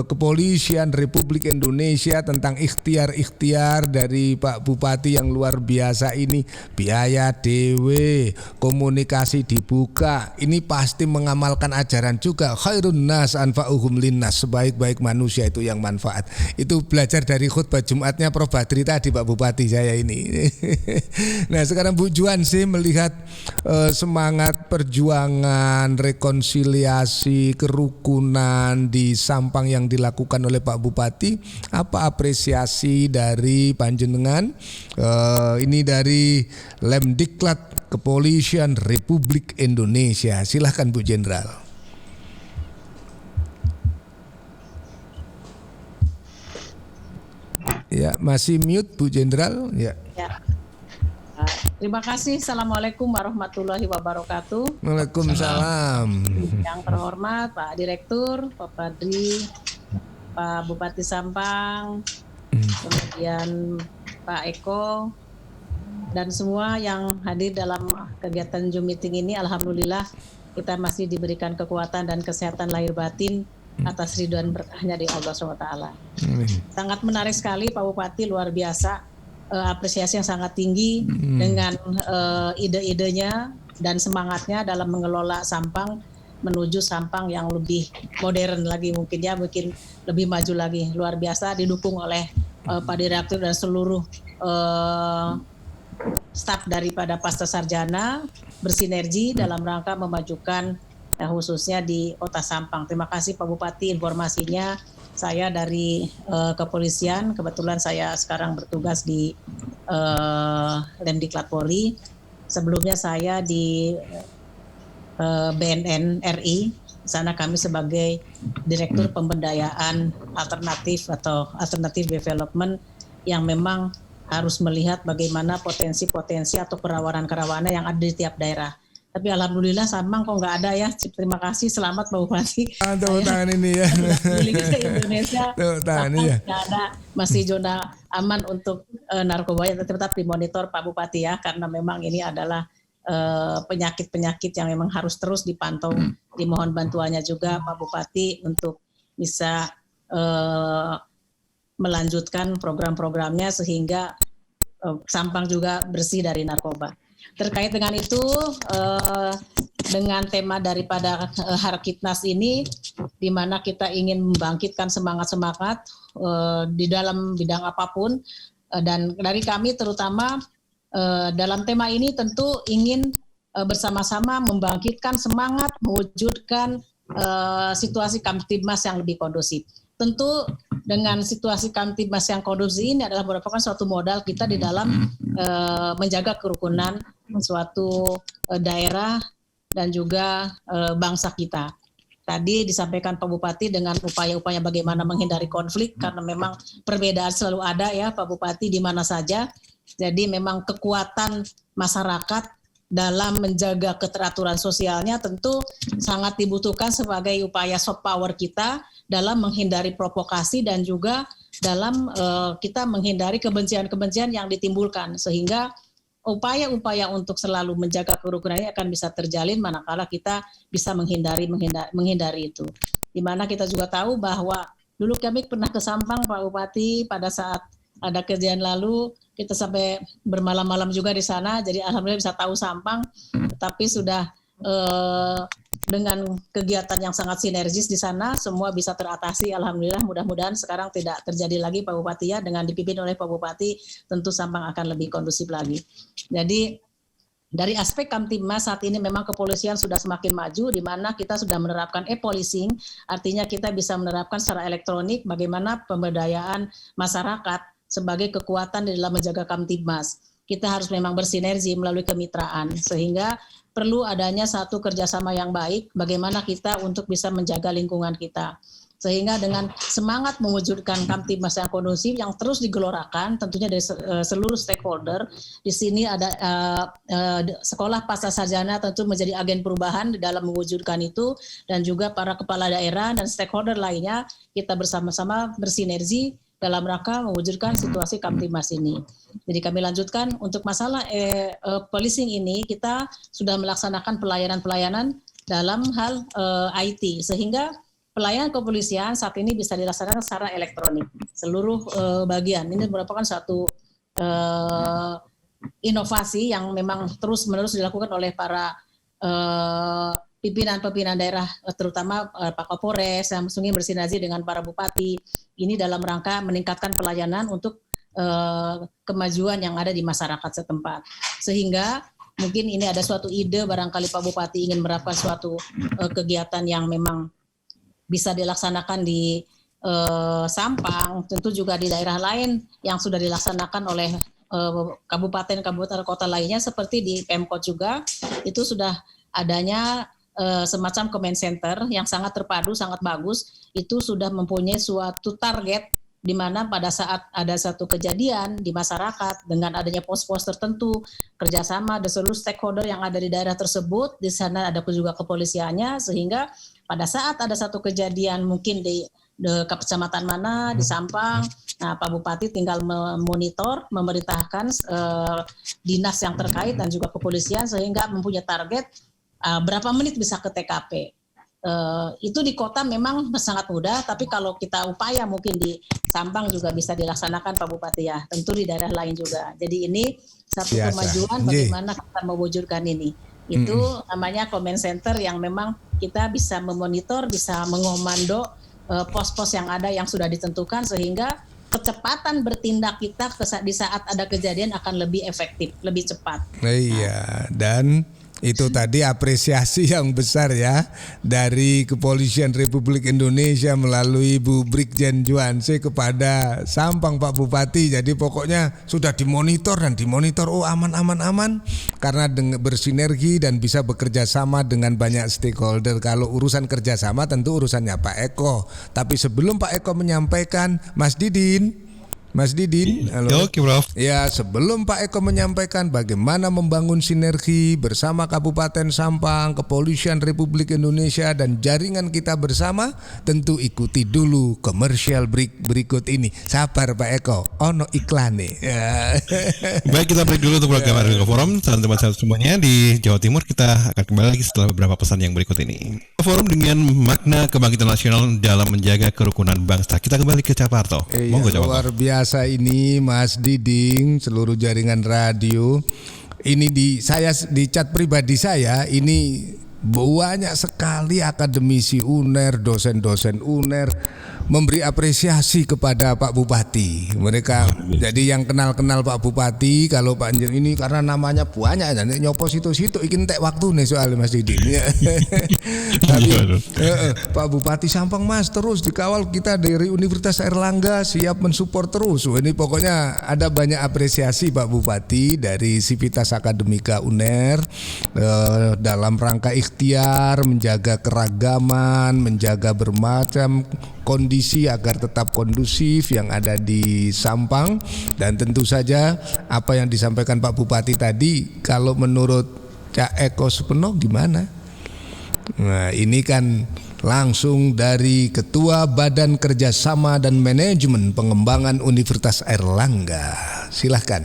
Kepolisian Republik Indonesia tentang ikhtiar-ikhtiar dari Pak Bupati yang luar biasa ini. Biaya dewe, komunikasi dibuka, ini pasti mengamalkan ajaran juga. Khairun nas anfa'uhum linnas, sebaik-baik manusia itu yang manfaat. Itu belajar dari khutbah Jumatnya Prof Badri tadi Pak Bupati saya ini. Nah sekarang Bu Juansi melihat semangat perjuangan rekonsiliasi kerukunan di Sampang yang dilakukan oleh Pak Bupati, apa apresiasi dari panjenengan? Ini dari Lemdiklat Kepolisian Republik Indonesia. Silahkan Bu Jenderal. Ya, masih mute Bu Jenderal. Ya. Terima kasih. Assalamualaikum warahmatullahi wabarakatuh. Waalaikumsalam. Yang terhormat Pak Direktur, Pak Badri, Pak Bupati Sampang, kemudian Pak Eko, dan semua yang hadir dalam kegiatan Zoom meeting ini. Alhamdulillah kita masih diberikan kekuatan dan kesehatan lahir batin atas ridwan berkahnya di Allah SWT. Sangat menarik sekali Pak Bupati, luar biasa. Apresiasi yang sangat tinggi dengan ide-idenya dan semangatnya dalam mengelola Sampang menuju Sampang yang lebih modern lagi mungkin lebih maju lagi. Luar biasa, didukung oleh Pak Direktur dan seluruh staf daripada Pasca Sarjana bersinergi dalam rangka memajukan khususnya di Kota Sampang. Terima kasih Pak Bupati informasinya. Saya dari kepolisian, kebetulan saya sekarang bertugas di Lemdiklat Polri. Sebelumnya saya di BNN RI, sana kami sebagai Direktur Pemberdayaan Alternatif atau Alternative Development yang memang harus melihat bagaimana potensi-potensi atau kerawanan-kerawanan yang ada di tiap daerah. Tapi alhamdulillah Sampang kok nggak ada ya. Terima kasih, selamat Pak Bupati. Tepuk tangan ini ya. Di Indonesia Tepuk tangan ya. Nggak ada, masih zona aman untuk narkoba, tetap dimonitor Pak Bupati ya, karena memang ini adalah penyakit-penyakit yang memang harus terus dipantau. Dimohon bantuannya juga Pak Bupati untuk bisa melanjutkan program-programnya sehingga Sampang juga bersih dari narkoba. Terkait dengan itu, dengan tema daripada Harkitnas ini, di mana kita ingin membangkitkan semangat-semangat di dalam bidang apapun, dan dari kami terutama dalam tema ini tentu ingin bersama-sama membangkitkan semangat, mewujudkan situasi Kamtibmas yang lebih kondusif. Tentu dengan situasi Kamtibmas yang kondusif ini adalah merupakan suatu modal kita di dalam menjaga kerukunan suatu daerah dan juga bangsa kita. Tadi disampaikan Pak Bupati dengan upaya-upaya bagaimana menghindari konflik, karena memang perbedaan selalu ada ya Pak Bupati di mana saja. Jadi memang kekuatan masyarakat dalam menjaga keteraturan sosialnya tentu sangat dibutuhkan sebagai upaya soft power kita dalam menghindari provokasi dan juga dalam kita menghindari kebencian-kebencian yang ditimbulkan, sehingga upaya-upaya untuk selalu menjaga kerukunan ini akan bisa terjalin manakala kita bisa menghindari itu. Di mana kita juga tahu bahwa dulu kami pernah ke Sampang Pak Bupati pada saat ada kejadian lalu, kita sampai bermalam-malam juga di sana, jadi alhamdulillah bisa tahu Sampang, tetapi sudah dengan kegiatan yang sangat sinergis di sana, semua bisa teratasi, alhamdulillah. Mudah-mudahan sekarang tidak terjadi lagi Pak Bupati ya, dengan dipimpin oleh Pak Bupati, tentu Sampang akan lebih kondusif lagi. Jadi dari aspek Kamtibmas saat ini memang kepolisian sudah semakin maju, di mana kita sudah menerapkan e-policing, artinya kita bisa menerapkan secara elektronik bagaimana pemberdayaan masyarakat sebagai kekuatan di dalam menjaga Kamtibmas. Kita harus memang bersinergi melalui kemitraan, sehingga perlu adanya satu kerjasama yang baik bagaimana kita untuk bisa menjaga lingkungan kita. Sehingga dengan semangat mewujudkan Kamtibmas yang kondusif yang terus digelorakan tentunya dari seluruh stakeholder. Di sini ada sekolah pasca sarjana tentu menjadi agen perubahan di dalam mewujudkan itu, dan juga para kepala daerah dan stakeholder lainnya, kita bersama-sama bersinergi dalam rangka mewujudkan situasi Kamtibmas ini. Jadi kami lanjutkan untuk masalah policing ini, kita sudah melaksanakan pelayanan-pelayanan dalam hal IT, sehingga pelayanan kepolisian saat ini bisa dilaksanakan secara elektronik. Seluruh bagian ini merupakan satu inovasi yang memang terus-menerus dilakukan oleh para pimpinan-pimpinan daerah, terutama Pak Kapolres yang sungguh bersinergi dengan para bupati. Ini dalam rangka meningkatkan pelayanan untuk kemajuan yang ada di masyarakat setempat. Sehingga mungkin ini ada suatu ide, barangkali Pak Bupati ingin menerapkan suatu kegiatan yang memang bisa dilaksanakan di Sampang, tentu juga di daerah lain yang sudah dilaksanakan oleh kabupaten kota lainnya, seperti di Pemkot juga, itu sudah adanya semacam command center yang sangat terpadu, sangat bagus. Itu sudah mempunyai suatu target di mana pada saat ada satu kejadian di masyarakat dengan adanya pos-pos tertentu, kerjasama dari seluruh stakeholder yang ada di daerah tersebut, di sana ada juga kepolisiannya, sehingga pada saat ada satu kejadian mungkin di kecamatan mana, di Sampang, nah Pak Bupati tinggal memonitor, memerintahkan dinas yang terkait dan juga kepolisian, sehingga mempunyai target berapa menit bisa ke TKP. Itu di kota memang sangat mudah, tapi kalau kita upaya mungkin di Sampang juga bisa dilaksanakan Pak Bupati ya, tentu di daerah lain juga. Jadi ini satu kemajuan bagaimana kita mewujudkan ini. Itu namanya command center yang memang kita bisa memonitor, bisa mengomando pos-pos yang ada yang sudah ditentukan, sehingga kecepatan bertindak kita di saat ada kejadian akan lebih efektif, lebih cepat. Iya, dan itu tadi apresiasi yang besar ya dari Kepolisian Republik Indonesia melalui Bu Brigjen Juanse kepada Sampang Pak Bupati. Jadi pokoknya sudah dimonitor aman karena bersinergi dan bisa bekerja sama dengan banyak stakeholder. Kalau urusan kerjasama tentu urusannya Pak Eko. Tapi sebelum Pak Eko menyampaikan, Mas Didin, Mas Didin, halo. Oke, Prof. Ya, sebelum Pak Eko menyampaikan bagaimana membangun sinergi bersama Kabupaten Sampang, Kepolisian Republik Indonesia dan jaringan kita bersama, tentu ikuti dulu komersial break berikut ini. Sabar Pak Eko, ono iklane. Ya. Baik, kita break dulu untuk program Arlangga Forum. Teman-teman semuanya di Jawa Timur, kita akan kembali lagi setelah beberapa pesan yang berikut ini. Forum dengan makna kebangkitan nasional dalam menjaga kerukunan bangsa. Kita kembali ke Caparto. Monggo Caparto. Luar biasa ini Mas Diding, seluruh jaringan radio. Ini di chat pribadi saya ini banyak sekali akademisi UNER, dosen-dosen UNER memberi apresiasi kepada Pak Bupati. Mereka jadi yang kenal-kenal Pak Bupati, kalau Pak Anjir ini karena namanya banyak dan nyopos situ-situ ikin tek waktu nih soal Mas Didin. Tapi Pak Bupati Sampang Mas terus dikawal kita dari Universitas Airlangga, siap mensupport terus. Ini pokoknya ada banyak apresiasi Pak Bupati dari Sivitas Akademika UNER dalam rangka ikhtiar menjaga keragaman, menjaga bermacam kondisi agar tetap kondusif yang ada di Sampang. Dan tentu saja apa yang disampaikan Pak Bupati tadi, kalau menurut Cak Eko Supeno gimana? Nah, ini kan langsung dari Ketua Badan Kerjasama dan Manajemen Pengembangan Universitas Airlangga. Silahkan.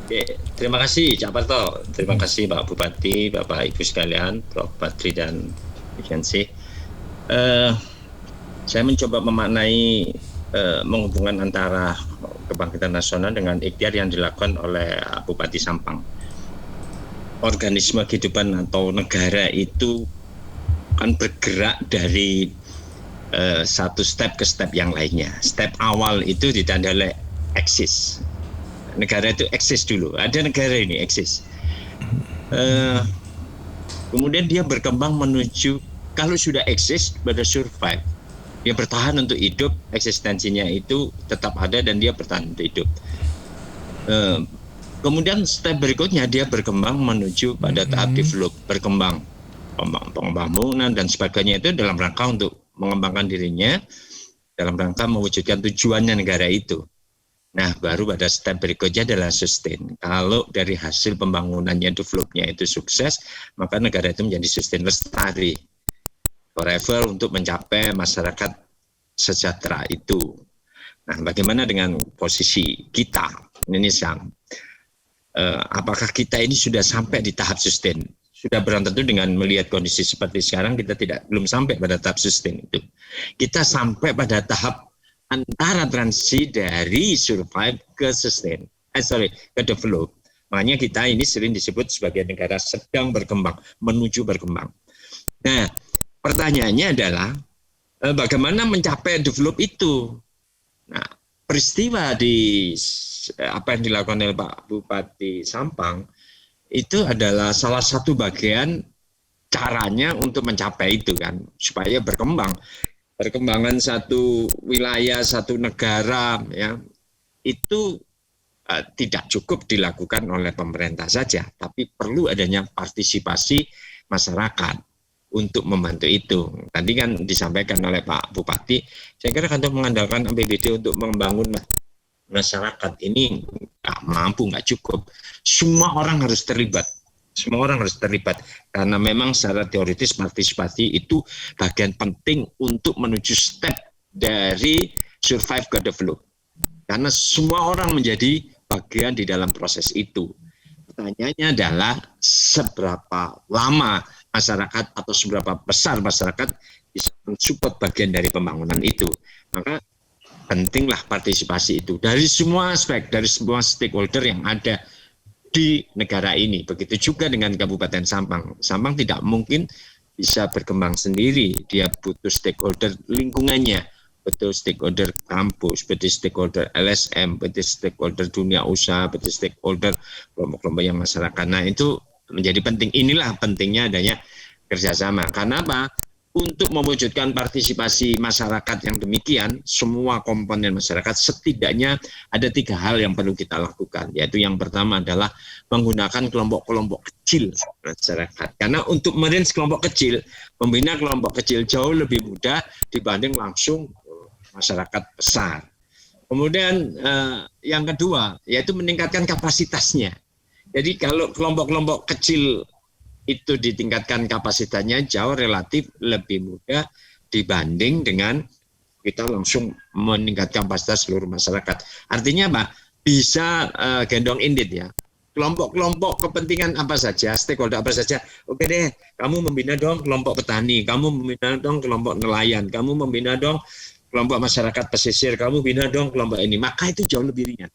Oke, terima kasih Cak Parto, terima kasih Pak Bupati, Bapak Ibu sekalian, Prof. Badri dan Viviansi. Saya mencoba memaknai menghubungkan antara kebangkitan nasional dengan ikhtiar yang dilakukan oleh Bupati Sampang. Organisme kehidupan atau negara itu kan bergerak dari satu step ke step yang lainnya. Step awal itu ditandai oleh eksis. Negara itu eksis dulu. Ada negara ini eksis. Kemudian dia berkembang menuju, kalau sudah eksis pada survive. Dia bertahan untuk hidup, eksistensinya itu tetap ada dan dia bertahan untuk hidup. Kemudian step berikutnya dia berkembang menuju pada tahap develop, berkembang, pembangunan dan sebagainya itu dalam rangka untuk mengembangkan dirinya, dalam rangka mewujudkan tujuannya negara itu. Nah, baru pada step berikutnya adalah sustain. Kalau dari hasil pembangunannya, developnya itu sukses, maka negara itu menjadi sustain, lestari. Forever untuk mencapai masyarakat sejahtera itu. Nah, bagaimana dengan posisi kita Indonesia? Apakah kita ini sudah sampai di tahap sustain? Sudah belum tentu dengan melihat kondisi seperti sekarang kita belum sampai pada tahap sustain itu. Kita sampai pada tahap antara transisi dari survive ke sustain. Ke develop. Makanya kita ini sering disebut sebagai negara sedang berkembang, menuju berkembang. Nah, pertanyaannya adalah bagaimana mencapai develop itu. Nah, peristiwa di apa yang dilakukan oleh Pak Bupati Sampang itu adalah salah satu bagian caranya untuk mencapai itu kan, supaya berkembang. Perkembangan satu wilayah, satu negara ya, itu tidak cukup dilakukan oleh pemerintah saja, tapi perlu adanya partisipasi masyarakat untuk membantu itu. Tadi kan disampaikan oleh Pak Bupati, saya kira kantor mengandalkan APBD untuk membangun masyarakat ini nggak mampu, nggak cukup. Semua orang harus terlibat. Semua orang harus terlibat karena memang secara teoritis partisipasi itu bagian penting untuk menuju step dari survive ke develop. Karena semua orang menjadi bagian di dalam proses itu. Pertanyaannya adalah seberapa lama masyarakat atau seberapa besar masyarakat bisa mensupport bagian dari pembangunan itu. Maka pentinglah partisipasi itu dari semua aspek, dari semua stakeholder yang ada di negara ini. Begitu juga dengan Kabupaten Sampang. Sampang tidak mungkin bisa berkembang sendiri. Dia butuh stakeholder lingkungannya, butuh stakeholder kampus, butuh stakeholder LSM, butuh stakeholder dunia usaha, butuh stakeholder kelompok-kelompok yang masyarakat. Nah, itu menjadi penting. Inilah pentingnya adanya kerjasama. Karena apa? Untuk mewujudkan partisipasi masyarakat yang demikian, semua komponen masyarakat setidaknya ada 3 hal yang perlu kita lakukan. Yaitu yang pertama adalah menggunakan kelompok-kelompok kecil masyarakat. Karena untuk merange kelompok kecil, membina kelompok kecil jauh lebih mudah dibanding langsung masyarakat besar. Kemudian yang kedua yaitu meningkatkan kapasitasnya. Jadi kalau kelompok-kelompok kecil itu ditingkatkan kapasitasnya jauh relatif lebih mudah dibanding dengan kita langsung meningkatkan kapasitas seluruh masyarakat. Artinya apa? Bisa gendong indit ya. Kelompok-kelompok kepentingan apa saja, stakeholder apa saja. Oke deh, kamu membina dong kelompok petani, kamu membina dong kelompok nelayan, kamu membina dong kelompok masyarakat pesisir, kamu bina dong kelompok ini. Maka itu jauh lebih ringan.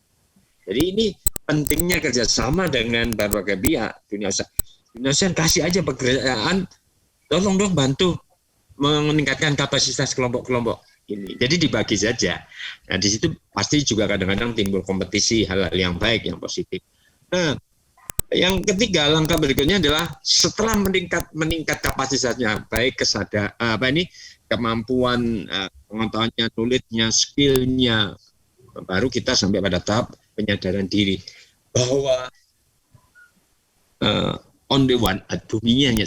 Jadi ini pentingnya kerjasama dengan berbagai pihak dunia usaha. Dunia usaha kasih aja pekerjaan, tolong dong bantu meningkatkan kapasitas kelompok-kelompok ini. Jadi dibagi saja. Nah di situ pasti juga kadang-kadang timbul kompetisi, hal-hal yang baik, yang positif. Nah, yang ketiga langkah berikutnya adalah setelah meningkat kapasitasnya, baik kemampuan pengetahuannya, knowledge-nya, skill-nya, baru kita sampai pada tahap penyadaran diri bahwa only one, buminya hanya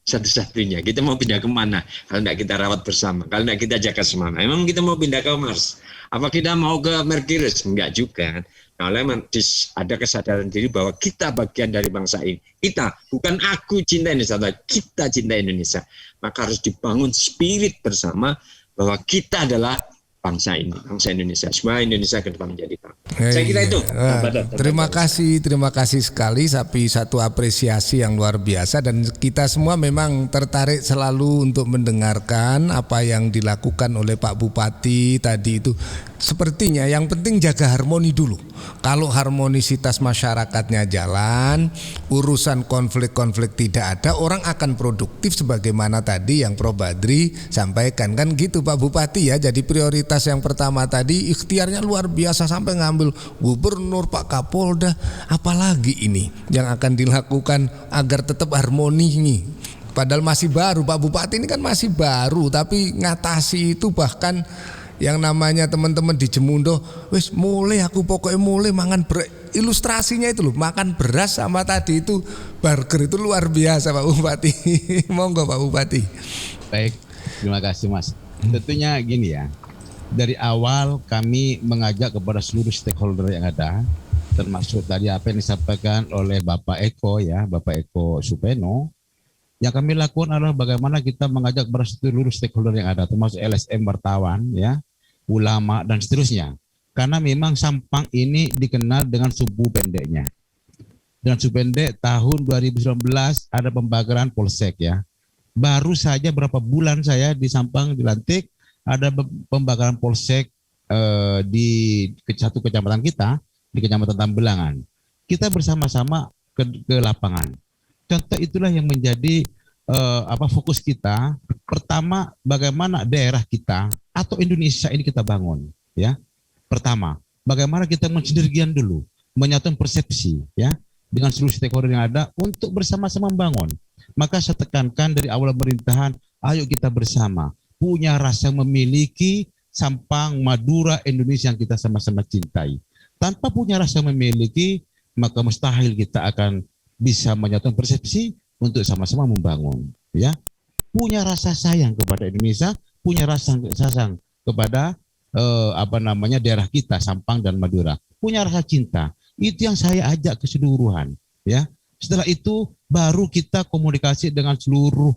satu-satunya. Kita mau pindah kemana? Kalau tidak kita rawat bersama, kalau tidak kita jaga semana. Emang kita mau pindah ke Mars? Apa kita mau ke Merkurius? Enggak juga. Nah, ada kesadaran diri bahwa kita bagian dari bangsa ini. Kita, bukan aku cinta Indonesia, kita cinta Indonesia. Maka harus dibangun spirit bersama bahwa kita adalah bangsa ini, bangsa Indonesia. Semua Indonesia ke depan menjadi bangsa. Saya kira itu. Terima kasih sekali, tapi satu apresiasi yang luar biasa, dan kita semua memang tertarik selalu untuk mendengarkan apa yang dilakukan oleh Pak Bupati tadi itu. Sepertinya yang penting jaga harmoni dulu. Kalau harmonisitas masyarakatnya jalan, urusan konflik-konflik tidak ada, orang akan produktif sebagaimana tadi yang Prof Badri sampaikan, kan gitu Pak Bupati ya. Jadi prioritas yang pertama tadi ikhtiarnya luar biasa sampai ngambil gubernur, Pak Kapolda, apalagi ini yang akan dilakukan agar tetap harmoni ini. Padahal masih baru, Pak Bupati ini kan masih baru, tapi ngatasi itu bahkan yang namanya teman-teman di Jemundo, wis mulai aku pokoknya mulai mangan ilustrasinya itu loh, makan beras sama tadi itu burger itu luar biasa Pak Bupati. Monggo Pak Bupati. Baik, terima kasih Mas. Tentunya gini ya, dari awal kami mengajak kepada seluruh stakeholder yang ada, termasuk tadi apa yang disampaikan oleh Bapak Eko ya, Bapak Eko Supeno. Yang kami lakukan adalah bagaimana kita mengajak kepada seluruh stakeholder yang ada, termasuk LSM, wartawan, ya, ulama dan seterusnya. Karena memang Sampang ini dikenal dengan subuh pendeknya. Dan subuh pendek tahun 2019 ada pembakaran polsek ya. Baru saja berapa bulan saya di Sampang dilantik, ada pembakaran polsek di satu kecamatan kita, di Kecamatan Tambelangan. Kita bersama-sama ke lapangan. Contoh itulah yang menjadi fokus kita. Pertama, bagaimana daerah kita atau Indonesia ini kita bangun, ya. Pertama, bagaimana kita mensinergian dulu, menyatukan persepsi, ya, dengan seluruh stakeholder yang ada untuk bersama-sama membangun. Maka saya tekankan dari awal pemerintahan, ayo kita bersama punya rasa memiliki Sampang, Madura, Indonesia yang kita sama-sama cintai. Tanpa punya rasa memiliki, maka mustahil kita akan bisa menyatukan persepsi untuk sama-sama membangun, ya. Punya rasa sayang kepada Indonesia, punya rasa sayang kepada daerah kita Sampang dan Madura, punya rasa cinta. Itu yang saya ajak keseluruhan, ya. Setelah itu baru kita komunikasi dengan seluruh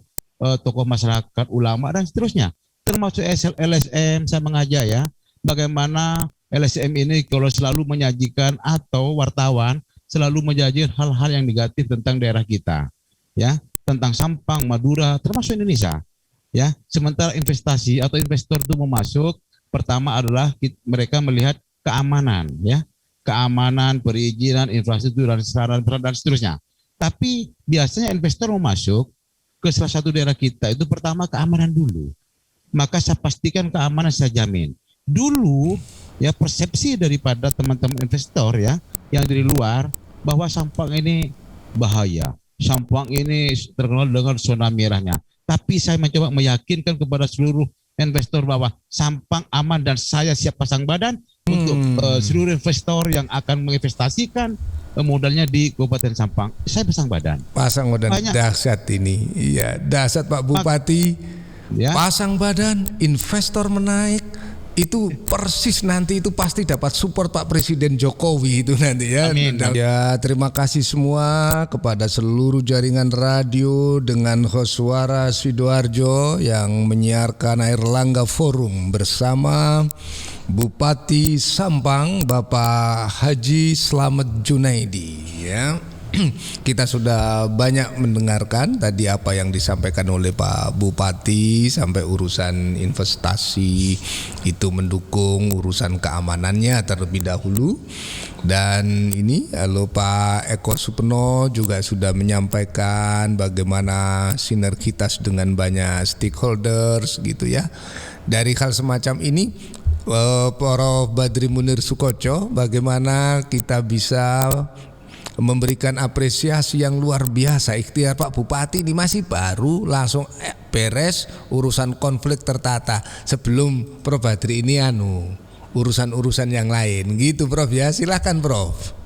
tokoh masyarakat, ulama dan seterusnya, termasuk LSM. Saya mengajak ya, bagaimana LSM ini kalau selalu menyajikan atau wartawan selalu menyajikan hal-hal yang negatif tentang daerah kita, ya, tentang Sampang, Madura, termasuk Indonesia, ya. Sementara investasi atau investor itu mau masuk, pertama adalah mereka melihat keamanan, ya, keamanan, perizinan, infrastruktur dan sarana dan seterusnya. Tapi biasanya investor mau masuk ke salah satu daerah kita itu pertama keamanan dulu. Maka saya pastikan keamanan saya jamin. Dulu ya persepsi daripada teman-teman investor ya yang dari luar bahwa Sampang ini bahaya. Sampang ini terkenal dengan zona merahnya. Tapi saya mencoba meyakinkan kepada seluruh investor bahwa Sampang aman dan saya siap pasang badan untuk seluruh investor yang akan menginvestasikan modalnya di Kabupaten Sampang. Saya pasang badan. Pasang badan. Banyak. Dahsyat ini. Iya, dahsyat Pak Bupati. Ya. Pasang badan, investor menaik, itu persis nanti itu pasti dapat support Pak Presiden Jokowi itu nanti ya. Amin. Ya, terima kasih semua kepada seluruh jaringan radio dengan host suara Sidoarjo yang menyiarkan Airlangga Forum bersama Bupati Sampang Bapak Haji Slamet Junaidi ya. Kita sudah banyak mendengarkan tadi apa yang disampaikan oleh Pak Bupati sampai urusan investasi itu mendukung urusan keamanannya terlebih dahulu. Dan ini lalu Pak Eko Supeno juga sudah menyampaikan bagaimana sinergitas dengan banyak stakeholders gitu ya. Dari hal semacam ini Prof. Badri Munir Sukoco, bagaimana kita bisa memberikan apresiasi yang luar biasa. Ikhtiar Pak Bupati ini masih baru langsung beres urusan konflik tertata sebelum Prof. Badri ini urusan-urusan yang lain gitu Prof ya. Silahkan Prof.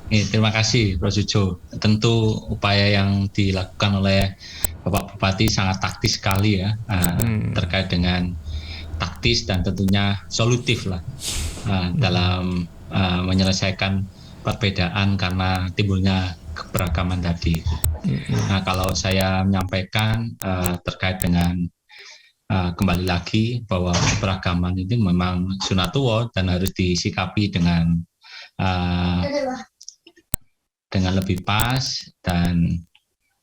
Terima kasih Prof. Sujo. Tentu upaya yang dilakukan oleh Bapak Bupati sangat taktis sekali ya, terkait dengan taktis dan tentunya solutif lah dalam menyelesaikan perbedaan karena timbulnya keberagaman tadi. Nah, kalau saya menyampaikan terkait dengan kembali lagi bahwa keberagaman itu memang sunatullah dan harus disikapi dengan lebih pas, dan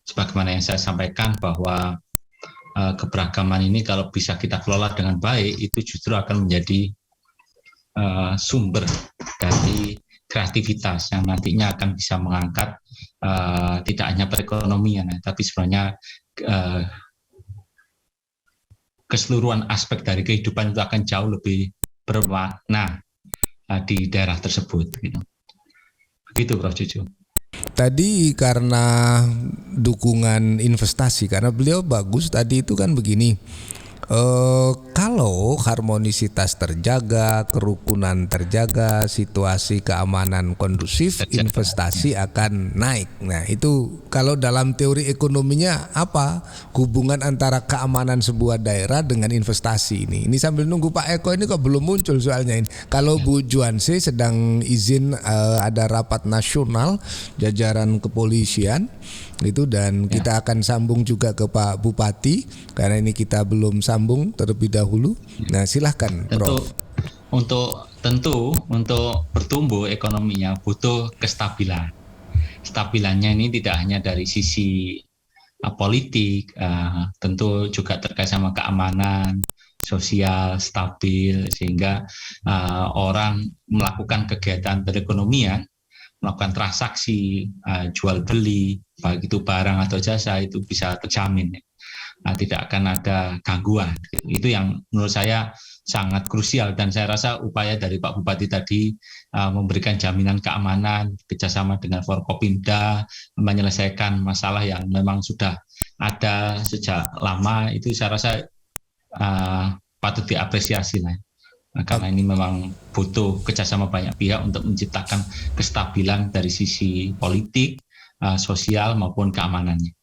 sebagaimana yang saya sampaikan bahwa keberagaman ini kalau bisa kita kelola dengan baik itu justru akan menjadi sumber dari kreativitas yang nantinya akan bisa mengangkat tidak hanya perekonomian, tapi sebenarnya keseluruhan aspek dari kehidupan itu akan jauh lebih bermakna di daerah tersebut. Begitu Prof. Cucu. Tadi karena dukungan investasi, karena beliau bagus tadi itu kan begini. Kalau harmonisitas terjaga, kerukunan terjaga, situasi keamanan kondusif, investasi akan naik. Nah itu kalau dalam teori ekonominya apa hubungan antara keamanan sebuah daerah dengan investasi ini? Ini sambil nunggu Pak Eko ini kok belum muncul soalnya ini. Kalau Bu Juanse sedang izin ada rapat nasional jajaran kepolisian itu, dan kita akan sambung juga ke Pak Bupati karena ini kita belum sambung terlebih dahulu. Nah silahkan Prof. Tentu untuk bertumbuh ekonominya butuh kestabilan. Stabilannya ini tidak hanya dari sisi politik, tentu juga terkait sama keamanan sosial stabil, sehingga orang melakukan kegiatan perekonomian, melakukan transaksi jual beli baik itu barang atau jasa itu bisa terjamin, tidak akan ada gangguan. Itu yang menurut saya sangat krusial, dan saya rasa upaya dari Pak Bupati tadi memberikan jaminan keamanan kerjasama dengan Forkopimda menyelesaikan masalah yang memang sudah ada sejak lama, itu saya rasa patut diapresiasi lah. Karena ini memang butuh kerjasama banyak pihak untuk menciptakan kestabilan dari sisi politik, sosial maupun keamanannya.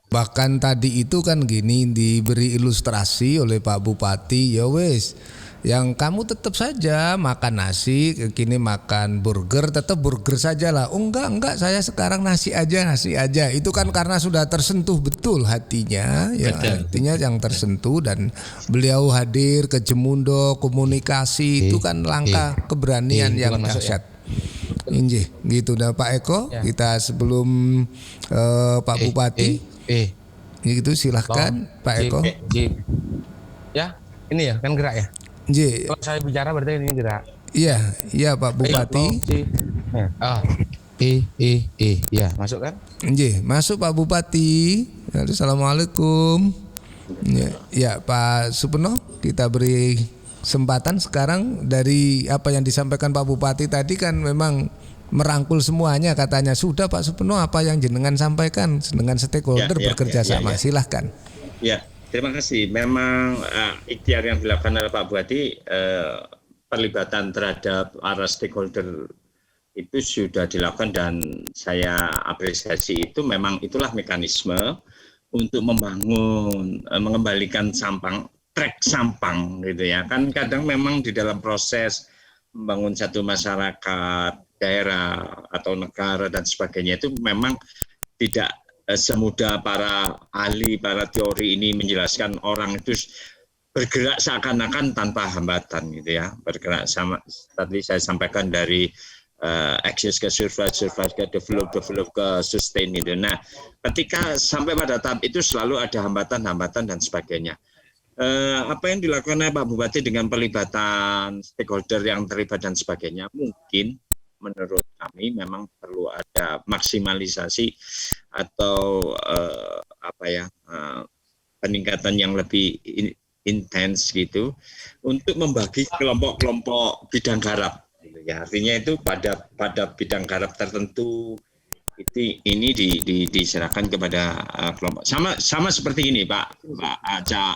Bahkan tadi itu kan gini diberi ilustrasi oleh Pak Bupati, ya wes yang kamu tetap saja makan nasi, kini makan burger, tetap burger saja lah. Oh enggak, saya sekarang nasi aja. Itu kan karena sudah tersentuh betul hatinya, ya hatinya yang tersentuh, dan beliau hadir ke Jemundo, komunikasi itu kan langkah keberanian yang dahsyat. Injih, gitu dah Pak Eko. Kita sebelum Pak Bupati, gitu silahkan Pak Eko. Ya, ini ya kan gerak ya. Kalau saya bicara berarti ini gerak. Iya Pak Bupati. Ya masuk kan? Masuk Pak Bupati. Assalamualaikum. Ya Pak Supeno, kita beri kesempatan sekarang. Dari apa yang disampaikan Pak Bupati tadi kan memang merangkul semuanya katanya. Sudah Pak Supeno, apa yang jenengan sampaikan dengan stakeholder bekerja sama. Silahkan. Ya, terima kasih. Memang ikhtiar yang dilakukan oleh Pak Bupati, perlibatan terhadap para stakeholder itu sudah dilakukan, dan saya apresiasi itu. Memang itulah mekanisme untuk membangun, mengembalikan Sampang trek Sampang gitu ya. Kan kadang memang di dalam proses membangun satu masyarakat, daerah atau negara dan sebagainya itu memang tidak semudah para ahli, para teori ini menjelaskan orang itu bergerak seakan-akan tanpa hambatan gitu ya. Bergerak sama tadi saya sampaikan dari access ke survive ke develop ke sustain gitu. Nah, ketika sampai pada tahap itu selalu ada hambatan-hambatan dan sebagainya. Apa yang dilakukan oleh Pak Bupati dengan pelibatan stakeholder yang terlibat dan sebagainya, mungkin menurut kami memang perlu ada maksimalisasi atau peningkatan yang lebih intens gitu untuk membagi kelompok-kelompok bidang garap. Ya, artinya itu pada bidang garap tertentu ini diserahkan kepada kelompok. Sama seperti ini Pak Aca,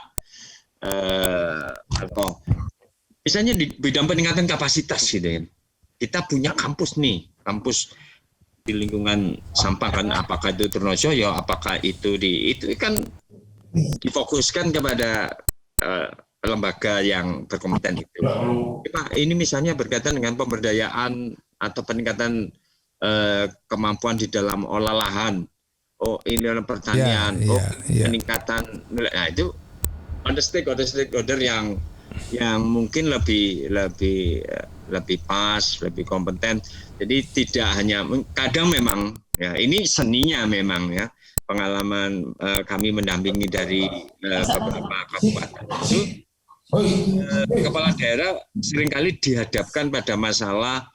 misalnya di bidang peningkatan kapasitas gitu ya. Kita punya kampus di lingkungan Sampang kan, apakah itu Trunojoyo, apakah itu kan difokuskan kepada lembaga yang berkompeten itu. Pak, ini misalnya berkaitan dengan pemberdayaan atau peningkatan kemampuan di dalam olah lahan. Oh, ini dalam pertanian. Peningkatan nilai. Nah, itu ada stakeholder yang mungkin lebih pas, lebih kompeten. Jadi tidak hanya kadang memang ya ini seninya memang ya. Pengalaman kami mendampingi dari beberapa kabupaten itu kepala daerah seringkali dihadapkan pada masalah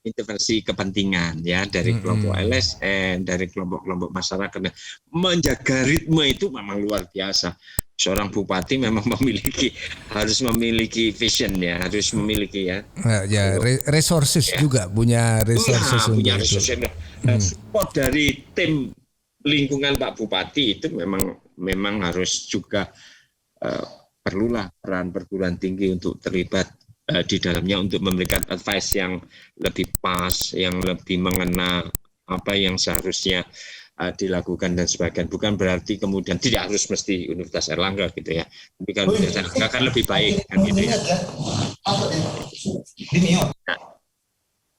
intervensi kepentingan ya dari kelompok LSM, dari kelompok-kelompok masyarakat. Menjaga ritme itu memang luar biasa. Seorang bupati memang harus memiliki vision ya, harus memiliki resources juga punya resources punya resources. Support dari tim lingkungan Pak Bupati itu memang harus juga perlulah peran perguruan tinggi untuk terlibat di dalamnya untuk memberikan advice yang lebih pas, yang lebih mengena apa yang seharusnya dilakukan dan sebagainya. Bukan berarti kemudian tidak harus mesti Universitas Airlangga gitu ya. Tapi kan Universitas Airlangga kan lebih baik kan gitu ya.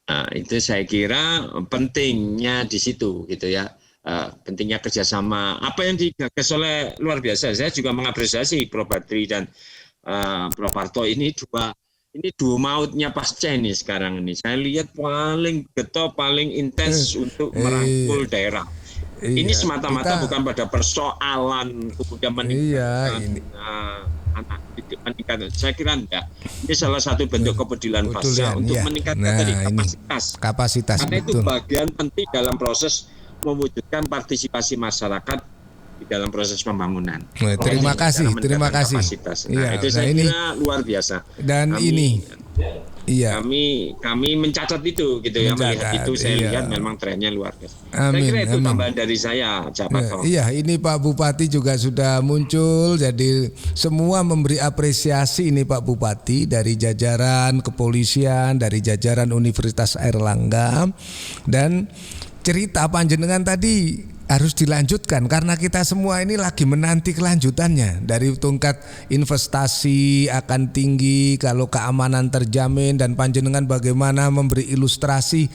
Nah, itu saya kira pentingnya di situ gitu ya. Pentingnya kerjasama. Apa yang digagas oleh luar biasa. Saya juga mengapresiasi Prof. Badri dan Prof. Parto ini dua mautnya pasca ini sekarang ini. Saya lihat paling getol, paling intens untuk merangkul daerah. Ini semata-mata bukan pada persoalan kemudian meningkatkan anak didik peningkatan. Saya kira enggak. Ini salah satu bentuk kepedulian pasca untuk meningkatkan kapasitas. Karena itu bagian penting dalam proses mewujudkan partisipasi masyarakat di dalam proses pembangunan. Terima kasih. Nah, itu saya kira luar biasa. Dan kami mencatat itu gitu ya, melihat itu saya lihat memang trennya luar biasa. Saya kira itu tambahan dari saya, Pak. Ini Pak Bupati juga sudah muncul, jadi semua memberi apresiasi ini Pak Bupati dari jajaran kepolisian, dari jajaran Universitas Airlangga, dan cerita panjenengan tadi harus dilanjutkan karena kita semua ini lagi menanti kelanjutannya. Dari tingkat investasi akan tinggi kalau keamanan terjamin, dan panjenengan bagaimana memberi ilustrasi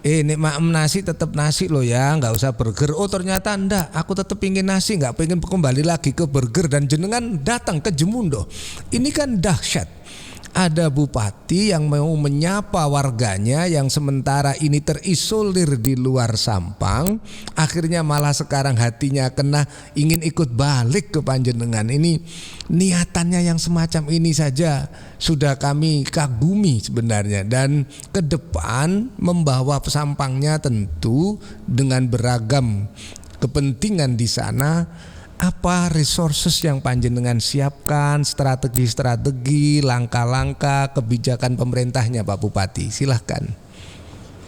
nek maem nasi tetap nasi loh ya, nggak usah burger. Oh ternyata enggak, aku tetap pingin nasi, nggak pengen kembali lagi ke burger, dan jenengan datang ke Jemundo. Ini kan dahsyat. Ada bupati yang mau menyapa warganya yang sementara ini terisolir di luar Sampang, akhirnya malah sekarang hatinya kena ingin ikut balik ke panjenengan. Ini niatannya yang semacam ini saja sudah kami kagumi sebenarnya, dan ke depan membawa Sampangnya tentu dengan beragam kepentingan di sana. Apa resources yang panjenengan siapkan, strategi-strategi, langkah-langkah, kebijakan pemerintahnya Pak Bupati? Silahkan.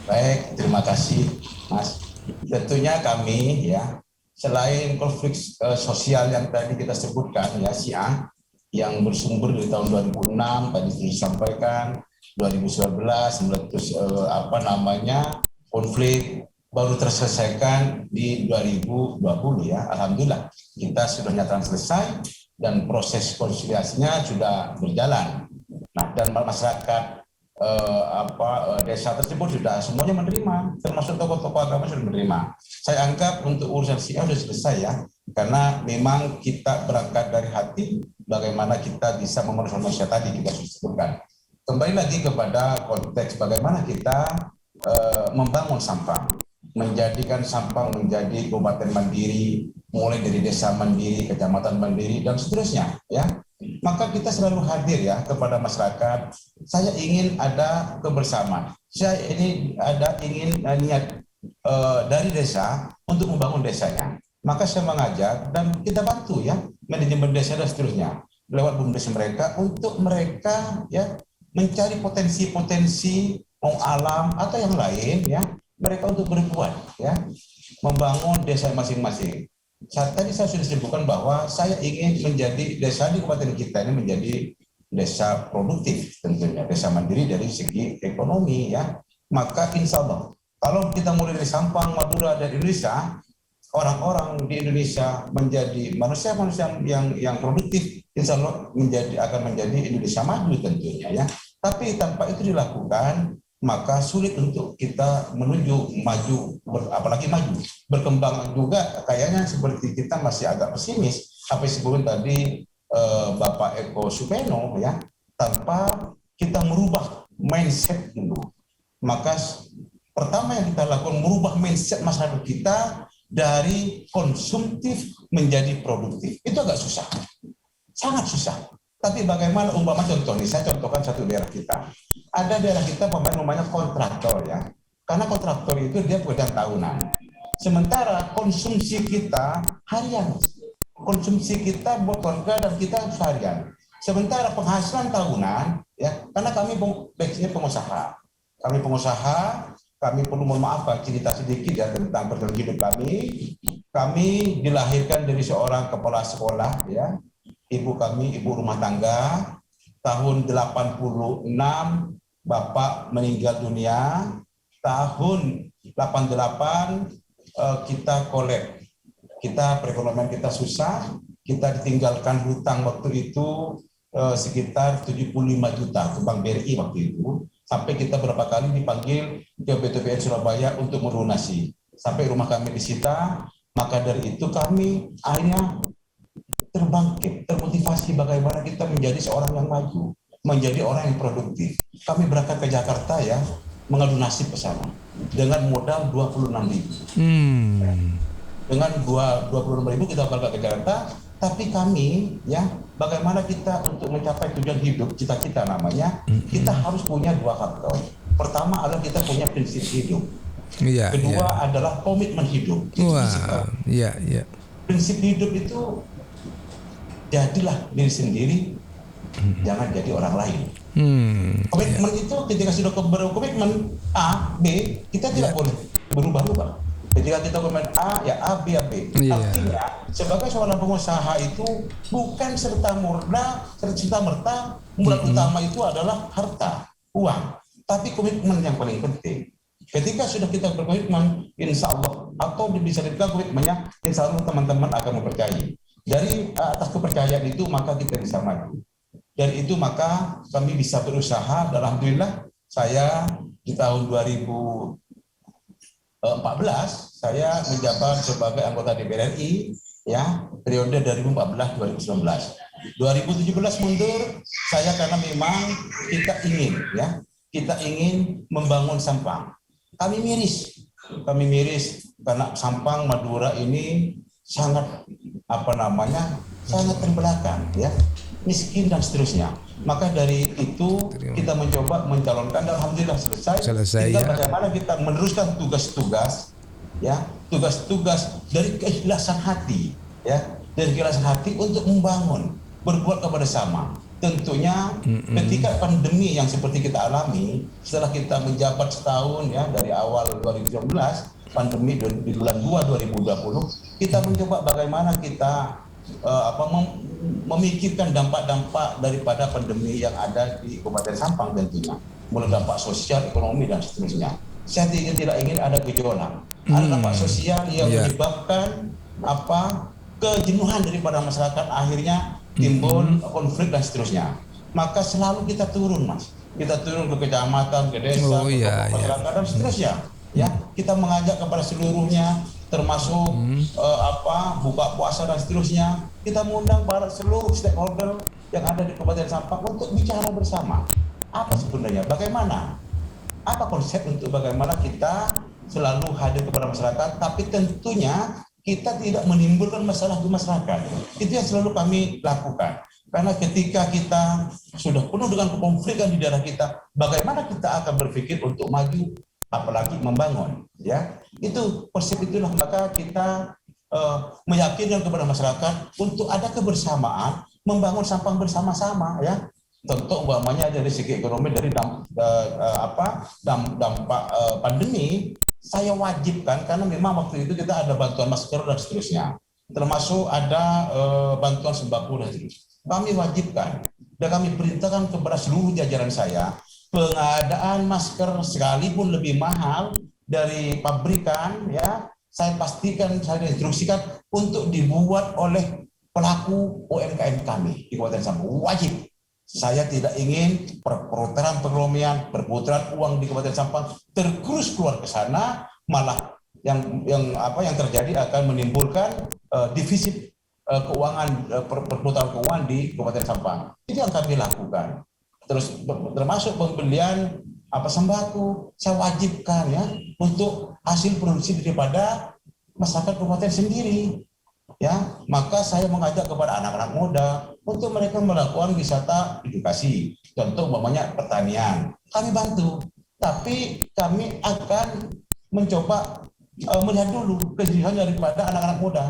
Baik, terima kasih Mas. Tentunya kami ya, selain konflik sosial yang tadi kita sebutkan ya, SIA yang bersumber dari tahun 2006 tadi disampaikan, 2019 meletus konflik baru terselesaikan di 2020 ya. Alhamdulillah kita sudah nyatakan selesai, dan proses konsiliasinya sudah berjalan. Nah, dan masyarakat desa tersebut sudah semuanya menerima, termasuk tokoh-tokoh agama sudah menerima. Saya anggap untuk urusan Syiah sudah selesai ya, karena memang kita berangkat dari hati bagaimana kita bisa memenuhi manusia tadi kita sebutkan. Kembali lagi kepada konteks bagaimana kita membangun Sampang, menjadikan Sampang menjadi kabupaten mandiri, mulai dari desa mandiri, kecamatan mandiri, dan seterusnya. Ya, maka kita selalu hadir ya kepada masyarakat. Saya ingin ada kebersamaan. Saya ini ingin niat dari desa untuk membangun desanya. Maka saya mengajak dan kita bantu ya manajemen desa dan seterusnya lewat bumdes mereka untuk mereka ya mencari potensi-potensi mau alam atau yang lain ya. Mereka untuk berbuat, ya, membangun desa masing-masing. Tadi saya sudah sebutkan bahwa saya ingin menjadi desa di kabupaten kita ini menjadi desa produktif, tentunya desa mandiri dari segi ekonomi, ya. Maka insya Allah, kalau kita mulai dari Sampang, Madura, dan Indonesia, orang-orang di Indonesia menjadi manusia-manusia yang produktif, insya Allah akan menjadi Indonesia maju tentunya, ya. Tapi tanpa itu dilakukan, maka sulit untuk kita menuju maju, apalagi maju. Berkembang juga kayaknya seperti kita masih agak pesimis. Apa yang disebutkan tadi Bapak Eko Supeno ya, tanpa kita merubah mindset dulu. Maka pertama yang kita lakukan merubah mindset masyarakat kita dari konsumtif menjadi produktif. Itu agak susah, sangat susah. Tapi bagaimana umpama contoh nih, saya contohkan satu daerah kita. Ada daerah kita namanya kontraktor ya. Karena kontraktor itu dia pekerjaan tahunan. Sementara konsumsi kita harian. Konsumsi kita buat keluarga dan kita harian. Sementara penghasilan tahunan ya, karena kami basicnya pengusaha. Kami pengusaha, kami perlu mohon maaf cerita sedikit ya tentang perjalanan hidup kami. Kami dilahirkan dari seorang kepala sekolah ya. Ibu kami, ibu rumah tangga, tahun 86 Bapak meninggal dunia, tahun 88 kita kolab. Kita perekonomian kita susah, kita ditinggalkan hutang waktu itu sekitar 75 juta ke Bank BRI waktu itu, sampai kita berapa kali dipanggil ke BTPN Surabaya untuk melunasi. Sampai rumah kami disita, maka dari itu kami akhirnya terbangkit, termotivasi bagaimana kita menjadi seorang yang maju, menjadi orang yang produktif. Kami berangkat ke Jakarta ya, mengadu nasib ke sana dengan modal 26.000. Dengan 26.000 kita berangkat ke Jakarta, tapi kami ya, bagaimana kita untuk mencapai tujuan hidup, cita-cita namanya, kita harus punya dua faktor. Pertama adalah kita punya prinsip hidup. Kedua adalah komitmen hidup. Prinsip hidup itu jadilah diri sendiri, jangan jadi orang lain. Komitmen itu ketika sudah berkomitmen A, B, kita tidak boleh berubah-ubah. Ketika kita komitmen A, ya A, B, ya B. Artinya, sebagai seorang pengusaha itu bukan serta-merta modal utama itu adalah harta, uang. Tapi komitmen yang paling penting. Ketika sudah kita berkomitmen, insya Allah, atau bisa dikatakan komitmennya, insya Allah teman-teman akan mempercayai. Dari atas kepercayaan itu maka kita bisa maju. Dari itu maka kami bisa berusaha. Alhamdulillah saya di tahun 2014 saya menjabat sebagai anggota DPR RI ya, periode 2014-2019. 2017 mundur saya karena memang kita ingin membangun Sampang. Kami miris karena Sampang Madura ini sangat sangat terbelakang ya, miskin dan seterusnya. Maka dari itu kita mencoba mencalonkan dan alhamdulillah selesai tinggal bagaimana kita meneruskan tugas-tugas ya, tugas-tugas dari keikhlasan hati ya, dari keikhlasan hati untuk membangun, berbuat kepada sama. Tentunya ketika pandemi yang seperti kita alami setelah kita menjabat setahun ya, dari awal 2019 pandemi di bulan 2 2020, kita mencoba bagaimana kita memikirkan dampak-dampak daripada pandemi yang ada di Kabupaten Sampang tentunya, mulai dampak sosial, ekonomi dan seterusnya. Saya tidak ingin ada gejolak, ada dampak sosial yang menyebabkan kejenuhan daripada masyarakat, akhirnya timbul konflik dan seterusnya. Maka selalu kita turun, Mas. Kita turun ke kecamatan, ke desa, ke masyarakat dan seterusnya. Ya, kita mengajak kepada seluruhnya, termasuk buka puasa dan seterusnya. Kita mengundang para seluruh stakeholder yang ada di Kabupaten Sampang untuk bicara bersama. Apa sebenarnya? Bagaimana? Apa konsep untuk bagaimana kita selalu hadir kepada masyarakat, tapi tentunya kita tidak menimbulkan masalah di masyarakat. Itu yang selalu kami lakukan. Karena ketika kita sudah penuh dengan konflikan di daerah kita, bagaimana kita akan berpikir untuk maju, apalagi membangun, ya? Itu konsep itulah, maka kita meyakinkan kepada masyarakat untuk ada kebersamaan, membangun Sampang bersama-sama, ya. Contoh umpamanya dari segi ekonomi, dari dampak pandemi, saya wajibkan karena memang waktu itu kita ada bantuan masker dan seterusnya, termasuk ada bantuan sembako dan seterusnya. Kami wajibkan dan kami perintahkan kepada seluruh jajaran saya, pengadaan masker sekalipun lebih mahal dari pabrikan, ya, saya pastikan, saya instruksikan untuk dibuat oleh pelaku UMKM kami di Kabupaten Sampang. Wajib. Saya tidak ingin perputaran perekonomian, perputaran uang di Kabupaten Sampang tergerus keluar ke sana, malah yang terjadi akan menimbulkan defisit keuangan, perputaran keuangan di Kabupaten Sampang. Itu yang kami lakukan. Terus termasuk pembelian sembako, saya wajibkan, ya, untuk hasil produksi daripada masyarakat kabupaten sendiri. Ya, maka saya mengajak kepada anak-anak muda untuk mereka melakukan wisata edukasi. Contoh umpamanya pertanian, kami bantu. Tapi kami akan mencoba melihat dulu kejadian daripada anak-anak muda.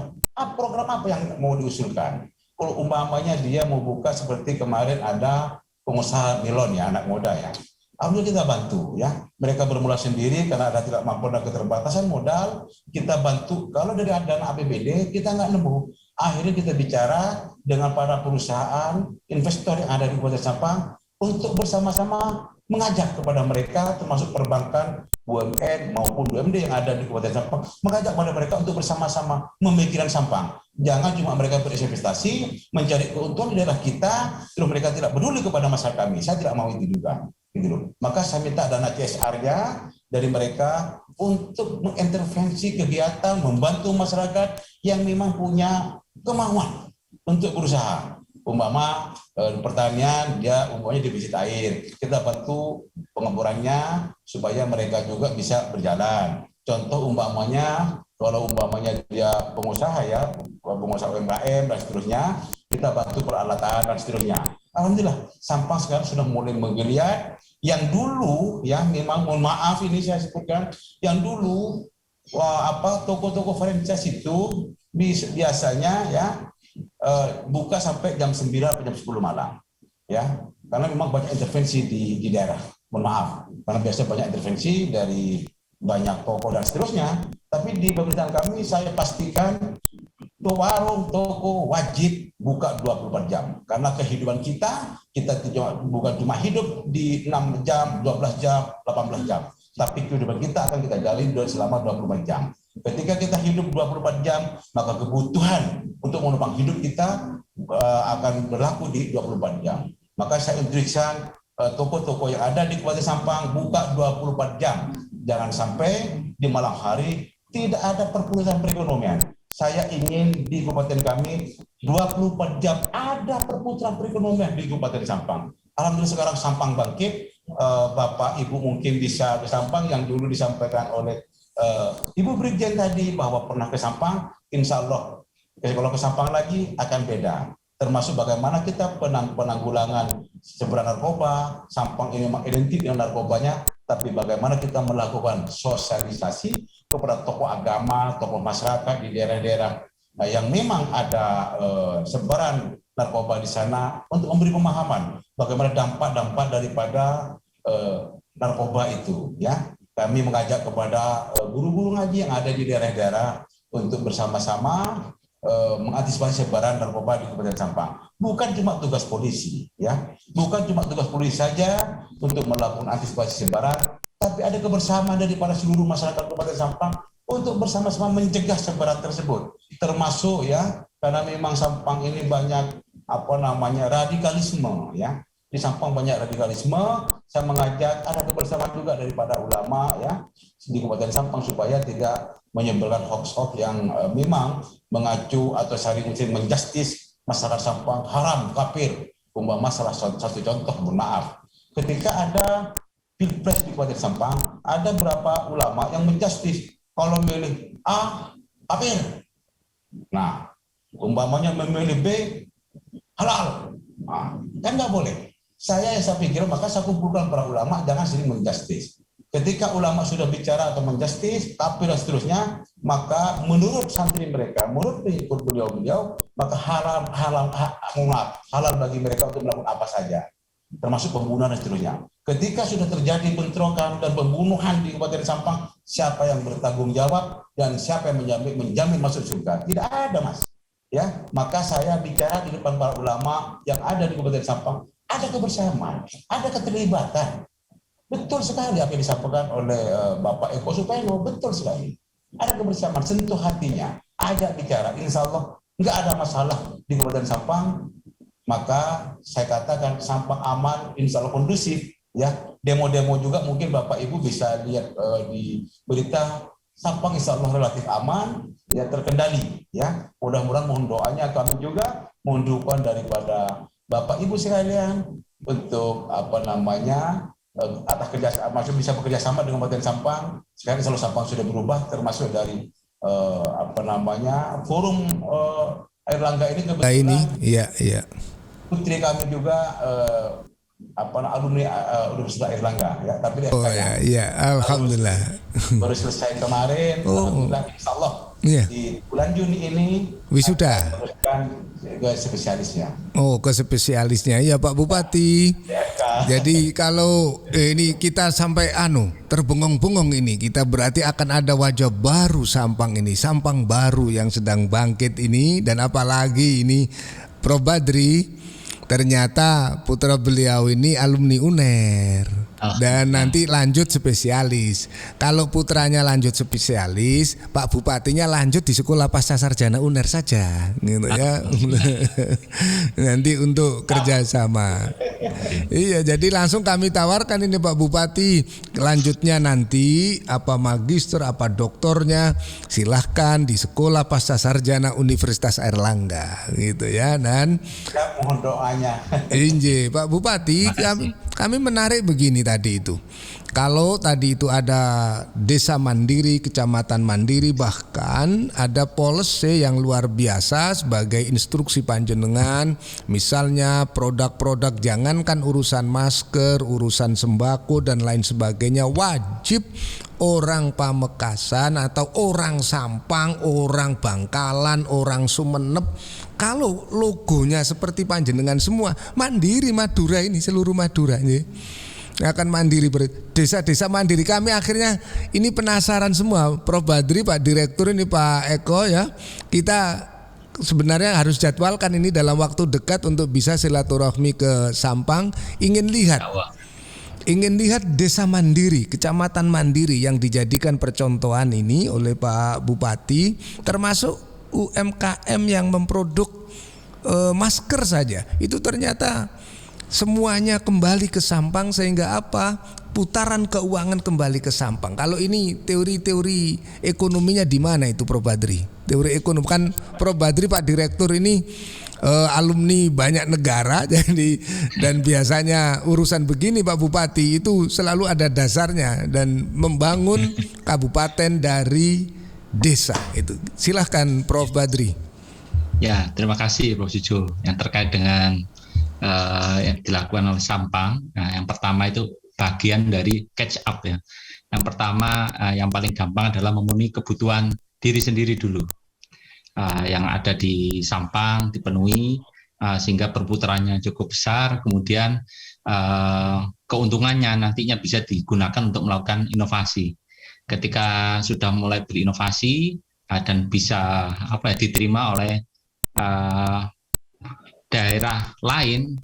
Program apa yang mau diusulkan? Kalau umpamanya dia mau buka seperti kemarin ada pengusaha Milon, ya, anak muda, ya. Alhamdulillah kita bantu, ya. Mereka bermula sendiri karena ada tidak mampu dan keterbatasan modal, kita bantu. Kalau dari dana APBD kita nggak nemu. Akhirnya kita bicara dengan para perusahaan, investor yang ada di Kabupaten Sampang untuk bersama-sama mengajak kepada mereka, termasuk perbankan, BUMN maupun BUMD yang ada di Kabupaten Sampang, mengajak kepada mereka untuk bersama-sama memikirkan Sampang. Jangan cuma mereka berinvestasi, mencari keuntungan di daerah kita, terus mereka tidak peduli kepada masyarakat kami. Saya tidak mau itu juga. Gitu. Maka saya minta dana CSR-nya dari mereka untuk mengintervensi kegiatan, membantu masyarakat yang memang punya kemauan untuk berusaha. Umpama pertanian, dia umpamanya defisit air, kita bantu pengeborannya supaya mereka juga bisa berjalan. Contoh umpamanya, kalau umpamanya dia pengusaha, ya, pengusaha UMKM dan seterusnya, kita bantu peralatan dan seterusnya. Alhamdulillah, Sampang sekarang sudah mulai menggeliat. Yang dulu, ya, memang mohon maaf ini saya sebutkan, yang dulu toko-toko franchise itu biasanya, ya, buka sampai jam 9 atau jam 10 malam, ya, karena memang banyak intervensi di daerah. Mohon maaf, karena biasanya banyak intervensi dari banyak toko dan seterusnya. Tapi di pemerintahan kami saya pastikan warung, toko wajib buka 24 jam. Karena kehidupan kita bukan cuma hidup di 6 jam, 12 jam, 18 jam. Tapi kehidupan kita akan kita jalin selama 24 jam. Ketika kita hidup 24 jam, maka kebutuhan untuk menopang hidup kita akan berlaku di 24 jam. Maka saya instruksikan toko-toko yang ada di Kabupaten Sampang buka 24 jam. Jangan sampai di malam hari tidak ada perputaran perekonomian. Saya ingin di kabupaten kami 24 jam ada perputaran perekonomian di Kabupaten Sampang. Alhamdulillah sekarang Sampang bangkit. Bapak Ibu mungkin bisa ke Sampang yang dulu disampaikan oleh Ibu Brigjen tadi bahwa pernah ke Sampang. Insya Allah kalau ke Sampang lagi akan beda. Termasuk bagaimana kita penanggulangan seberang narkoba. Sampang ini memang identik dengan narkobanya, tapi bagaimana kita melakukan sosialisasi kepada tokoh agama, tokoh masyarakat di daerah-daerah yang memang ada sebaran narkoba di sana untuk memberi pemahaman bagaimana dampak-dampak daripada narkoba itu, ya. Kami mengajak kepada guru-guru ngaji yang ada di daerah-daerah untuk bersama-sama mengantisipasi sebaran narkoba di Kabupaten Sampang. Bukan cuma tugas polisi, ya. Bukan cuma tugas polisi saja untuk melakukan antisipasi sebaran, tapi ada kebersamaan daripada seluruh masyarakat Kabupaten Sampang untuk bersama-sama mencegah sebaran tersebut. Termasuk, ya, karena memang Sampang ini banyak radikalisme ya. Di Sampang banyak radikalisme. Saya mengajak ada kebersamaan juga daripada ulama ya di Kabupaten Sampang supaya tidak menyebarkan hoax-hoax yang memang mengacu atau sering menjustis masyarakat Sampang haram, kafir. Umpama salah satu contoh, mohon maaf, ketika ada pilpres di Kabupaten Sampang, ada beberapa ulama yang menjustis kalau memilih A, kafir. Nah, umpamanya memilih B, halal. Nah, kan nggak boleh. Saya pikir, maka saya kumpulkan para ulama, jangan sering menjustis. Ketika ulama sudah bicara atau menjustis, kafir dan seterusnya, maka menurut santri mereka, menurut pengikut beliau-beliau, maka halal bagi mereka untuk melakukan apa saja, termasuk pembunuhan dan seterusnya. Ketika sudah terjadi bentrokan dan pembunuhan di Kabupaten Sampang, siapa yang bertanggung jawab dan siapa yang menjamin masuk surga? Tidak ada, Mas. Ya, maka saya bicara di depan para ulama yang ada di Kabupaten Sampang, ada kebersamaan, ada keterlibatan. Betul sekali apa yang disampaikan oleh Bapak Eko Supeno, betul sekali. Ada kebersamaan, sentuh hatinya, ajak bicara, insya Allah nggak ada masalah di Kabupaten Sampang. Maka saya katakan Sampang aman, insya Allah kondusif. Ya, demo-demo juga mungkin Bapak Ibu bisa lihat di berita, Sampang insya Allah relatif aman, ya terkendali. Ya, mudah-mudahan mohon doanya, kami juga mohon dukungan daripada Bapak Ibu sekalian untuk atas kerjasama, bisa bekerja sama dengan Kabupaten Sampang. Sekarang selalu Sampang sudah berubah, termasuk dari forum Air Langga ini kebetulan. Iya. Putri kami juga alumni Universitas Air Langga ya, tapi alhamdulillah baru selesai kemarin. Alhamdulillah, insyaallah di bulan Juni ini wisuda ke spesialisnya. Ke spesialisnya ya Pak Bupati. Jadi kalau ini kita sampai terbengong-bengong ini, kita berarti akan ada wajah baru Sampang ini, Sampang baru yang sedang bangkit ini. Dan apalagi ini Prof Badri, ternyata putra beliau ini alumni UNER. Dan nanti lanjut spesialis. Kalau putranya lanjut spesialis, Pak Bupatinya lanjut di sekolah pasca sarjana UNER saja, gitu ya. Nanti untuk kerjasama. Iya, jadi langsung kami tawarkan ini Pak Bupati, lanjutnya nanti apa magister, apa doktornya, silahkan di sekolah pasca sarjana Universitas Airlangga, gitu ya. Dan mohon doanya. Inje, Pak Bupati, kami menarik begini tadi itu. Kalau tadi itu ada desa mandiri, kecamatan mandiri, bahkan ada policy yang luar biasa sebagai instruksi panjenengan. Misalnya produk-produk, jangankan urusan masker, urusan sembako dan lain sebagainya, wajib orang Pamekasan atau orang Sampang, orang Bangkalan, orang Sumenep, kalau logonya seperti panjenengan semua, Mandiri Madura ini, seluruh Madura ini akan mandiri, desa-desa mandiri. Kami akhirnya ini penasaran semua, Prof Badri, Pak Direktur ini, Pak Eko ya. Kita sebenarnya harus jadwalkan ini dalam waktu dekat untuk bisa silaturahmi ke Sampang. Ingin lihat desa mandiri, kecamatan mandiri yang dijadikan percontohan ini oleh Pak Bupati, termasuk UMKM yang memproduk masker saja. Itu ternyata semuanya kembali ke Sampang, sehingga apa? Putaran keuangan kembali ke Sampang. Kalau ini teori-teori ekonominya di mana itu Prof Badri? Teori ekonomi kan Prof Badri, Pak Direktur ini alumni banyak negara, jadi dan biasanya urusan begini Pak Bupati itu selalu ada dasarnya dan membangun kabupaten dari desa itu. Silahkan Prof Badri. Ya, terima kasih Prof Sujo. Yang terkait dengan yang dilakukan oleh Sampang, yang pertama itu bagian dari catch up ya. Yang pertama yang paling gampang adalah memenuhi kebutuhan diri sendiri dulu. Yang ada di Sampang dipenuhi sehingga perputarannya cukup besar, kemudian keuntungannya nantinya bisa digunakan untuk melakukan inovasi. Ketika sudah mulai berinovasi dan bisa diterima oleh daerah lain,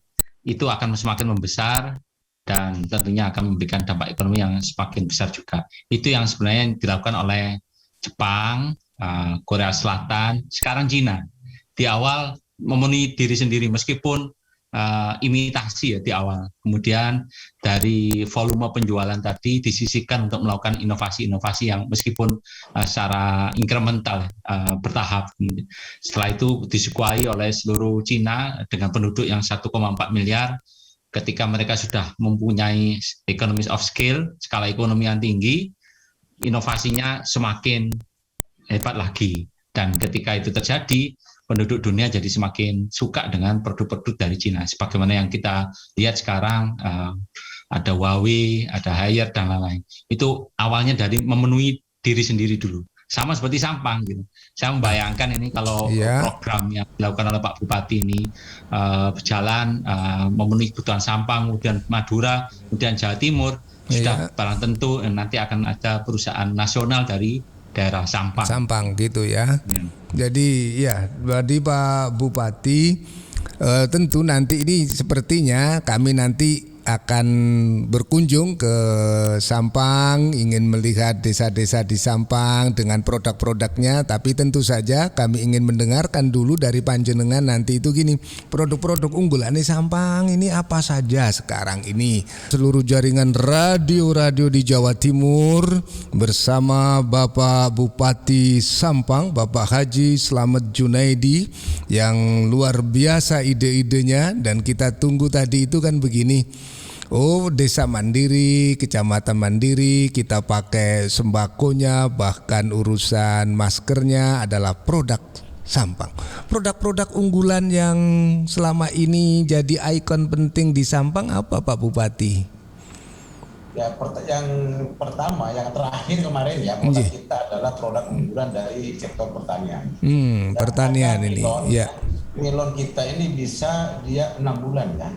itu akan semakin membesar dan tentunya akan memberikan dampak ekonomi yang semakin besar juga. Itu yang sebenarnya dilakukan oleh Jepang, Korea Selatan, sekarang Cina. Di awal memenuhi diri sendiri meskipun imitasi ya di awal. Kemudian dari volume penjualan tadi disisihkan untuk melakukan inovasi-inovasi yang meskipun secara incremental bertahap. Setelah itu disuguhi oleh seluruh Cina dengan penduduk yang 1,4 miliar. Ketika mereka sudah mempunyai economies of scale, skala ekonomi yang tinggi, inovasinya semakin hebat lagi. Dan ketika itu terjadi, penduduk dunia jadi semakin suka dengan produk-produk dari Cina. Sebagaimana yang kita lihat sekarang, ada Huawei, ada Haier, dan lain-lain. Itu awalnya dari memenuhi diri sendiri dulu. Sama seperti Sampang gitu. Saya membayangkan ini kalau program yang dilakukan oleh Pak Bupati ini berjalan memenuhi kebutuhan Sampang, kemudian Madura, kemudian Jawa Timur, sudah barang tentu nanti akan ada perusahaan nasional dari daerah Sampang. Sampang gitu ya. Jadi ya, berarti Pak Bupati tentu nanti ini sepertinya kami nanti akan berkunjung ke Sampang, ingin melihat desa-desa di Sampang dengan produk-produknya, tapi tentu saja kami ingin mendengarkan dulu dari panjenengan nanti itu gini, produk-produk unggulan di Sampang ini apa saja sekarang ini. Seluruh jaringan radio-radio di Jawa Timur bersama Bapak Bupati Sampang, Bapak Haji Slamet Junaidi yang luar biasa ide-idenya, dan kita tunggu tadi itu kan begini. Oh, desa mandiri, kecamatan mandiri, kita pakai sembakonya, bahkan urusan maskernya adalah produk Sampang. Produk-produk unggulan yang selama ini jadi ikon penting di Sampang apa Pak Bupati? Ya, yang pertama, yang terakhir kemarin ya, produk kita adalah produk unggulan dari sektor pertanian. Pertanian ini, milon, ya. Milon kita ini bisa dia 6 bulan ya.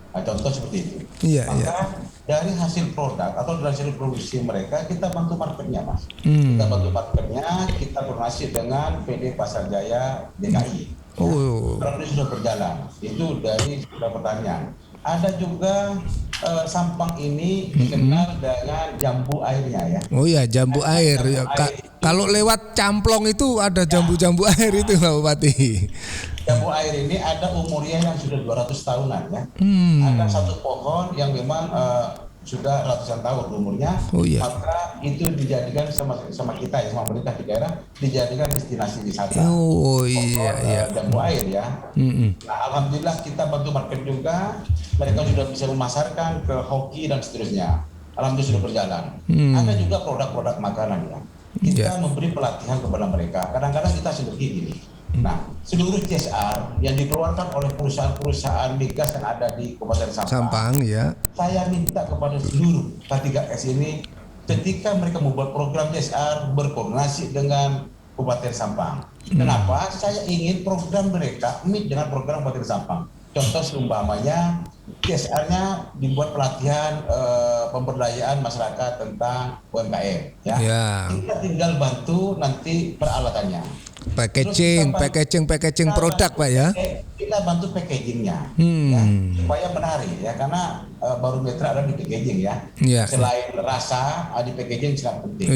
Nah, contoh seperti itu. Maka dari hasil produk atau dari hasil produksi mereka kita bantu marketnya, Mas. Kita bantu marketnya, kita koordinasi dengan PD Pasar Jaya DKI. Ini sudah berjalan. Itu dari pertanian. Ada juga Sampang ini dikenal dengan jambu airnya ya. Oh ya, jambu air. Kalau lewat Camplong itu ada jambu-jambu air itu Pak Bupati. Jambu air ini ada umurnya yang sudah 200 tahunan ya. Ada satu pohon yang memang sudah ratusan tahun umurnya, maka itu dijadikan sama kita ya, sama pemerintah di daerah, dijadikan destinasi wisata. Jambu air ya. Nah, alhamdulillah kita bantu market juga, mereka sudah bisa memasarkan ke hoki dan seterusnya. Alhamdulillah sudah berjalan. Ada juga produk-produk makanan ya. Kita memberi pelatihan kepada mereka. Kadang-kadang kita seperti ini. Nah, seluruh CSR yang dikeluarkan oleh perusahaan-perusahaan migas yang ada di Kabupaten Sampang, ya. Saya minta kepada seluruh K3S ini, ketika mereka membuat program CSR berkoordinasi dengan Kabupaten Sampang. Kenapa? Saya ingin program mereka meet dengan program Kabupaten Sampang. Contoh seumpamanya CSR-nya dibuat pelatihan pemberdayaan masyarakat tentang UMKM, ya. Kita tinggal bantu nanti peralatannya. Packaging produk Pak ya. Kita bantu packagingnya, ya, supaya menarik ya, karena barometer ada di packaging ya. Selain rasa, di packaging sangat penting.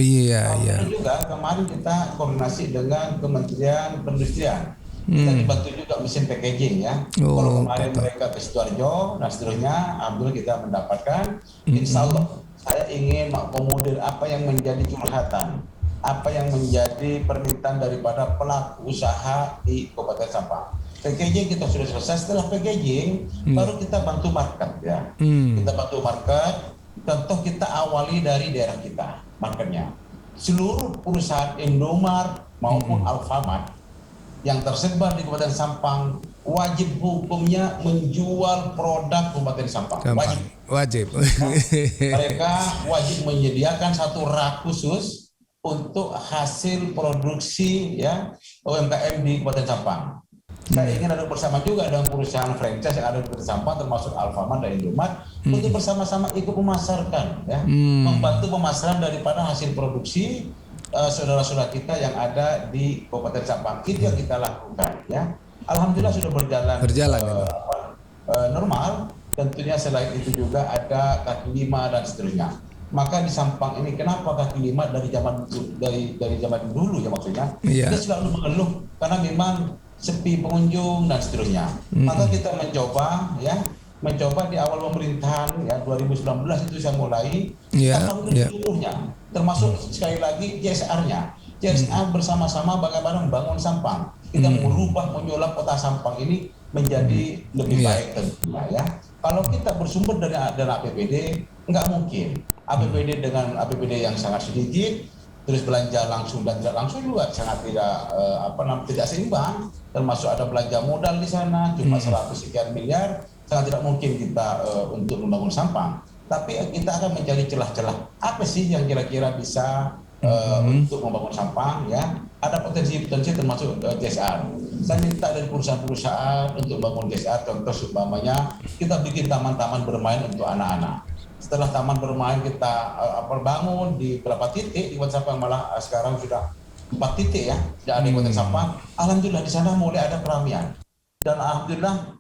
Juga kemarin kita koordinasi dengan Kementerian Perindustrian. Kita dibantu juga mesin packaging ya. Kalau kemarin mereka ke Sidoarjo dan seterusnya, alhamdulillah kita mendapatkan. Insya Allah saya ingin mengakomodir apa yang menjadi curhatan, apa yang menjadi permintaan daripada pelaku usaha di Kabupaten Sampang. Packaging kita sudah selesai. Setelah packaging, baru kita bantu market ya. Kita bantu market. Contoh kita awali dari daerah kita, marketnya. Seluruh perusahaan Indomaret maupun Alfamart yang tersebar di Kabupaten Sampang wajib hukumnya menjual produk Kabupaten Sampang. Wajib. Mereka wajib menyediakan satu rak khusus untuk hasil produksi ya UMKM di Kabupaten Sampang. Saya ingin ada bersama juga dengan perusahaan franchise yang ada di Kabupaten Sampang termasuk Alfamart dan Indomaret untuk bersama-sama ikut memasarkan ya, membantu pemasaran daripada hasil produksi saudara-saudara kita yang ada di Kabupaten Sampang. Itu yang kita lakukan ya. Alhamdulillah sudah berjalan normal. Tentunya selain itu juga ada kaki lima dan seterusnya. Maka di Sampang ini kenapa kaki lima dari zaman dulu ya maksudnya, kita selalu mengeluh karena memang sepi pengunjung dan seterusnya. Maka kita mencoba di awal pemerintahan ya 2019 itu saya mulai seluruhnya, termasuk sekali lagi CSR-nya. CSR bersama-sama bagaimana membangun Sampang. Kita merubah menyulap kota Sampang ini menjadi lebih baik tentunya ya. Kalau kita bersumber dari dana APBD, nggak mungkin. APBD dengan APBD yang sangat sedikit, terus belanja langsung dan tidak langsung juga sangat tidak seimbang. Termasuk ada belanja modal di sana cuma 100 sekian miliar, sangat tidak mungkin kita untuk membangun Sampang. Tapi kita akan mencari celah-celah apa sih yang kira-kira bisa untuk membangun Sampang ya. Ada potensi termasuk CSR. Saya minta dari perusahaan-perusahaan untuk membangun CSR, contoh umpamanya kita bikin taman-taman bermain untuk anak-anak. Setelah taman bermain kita bangun di beberapa titik di Kota Sampang, malah sekarang sudah 4 titik ya, tidak ada di Kota Sampang. Alhamdulillah di sana mulai ada keramaian. Dan alhamdulillah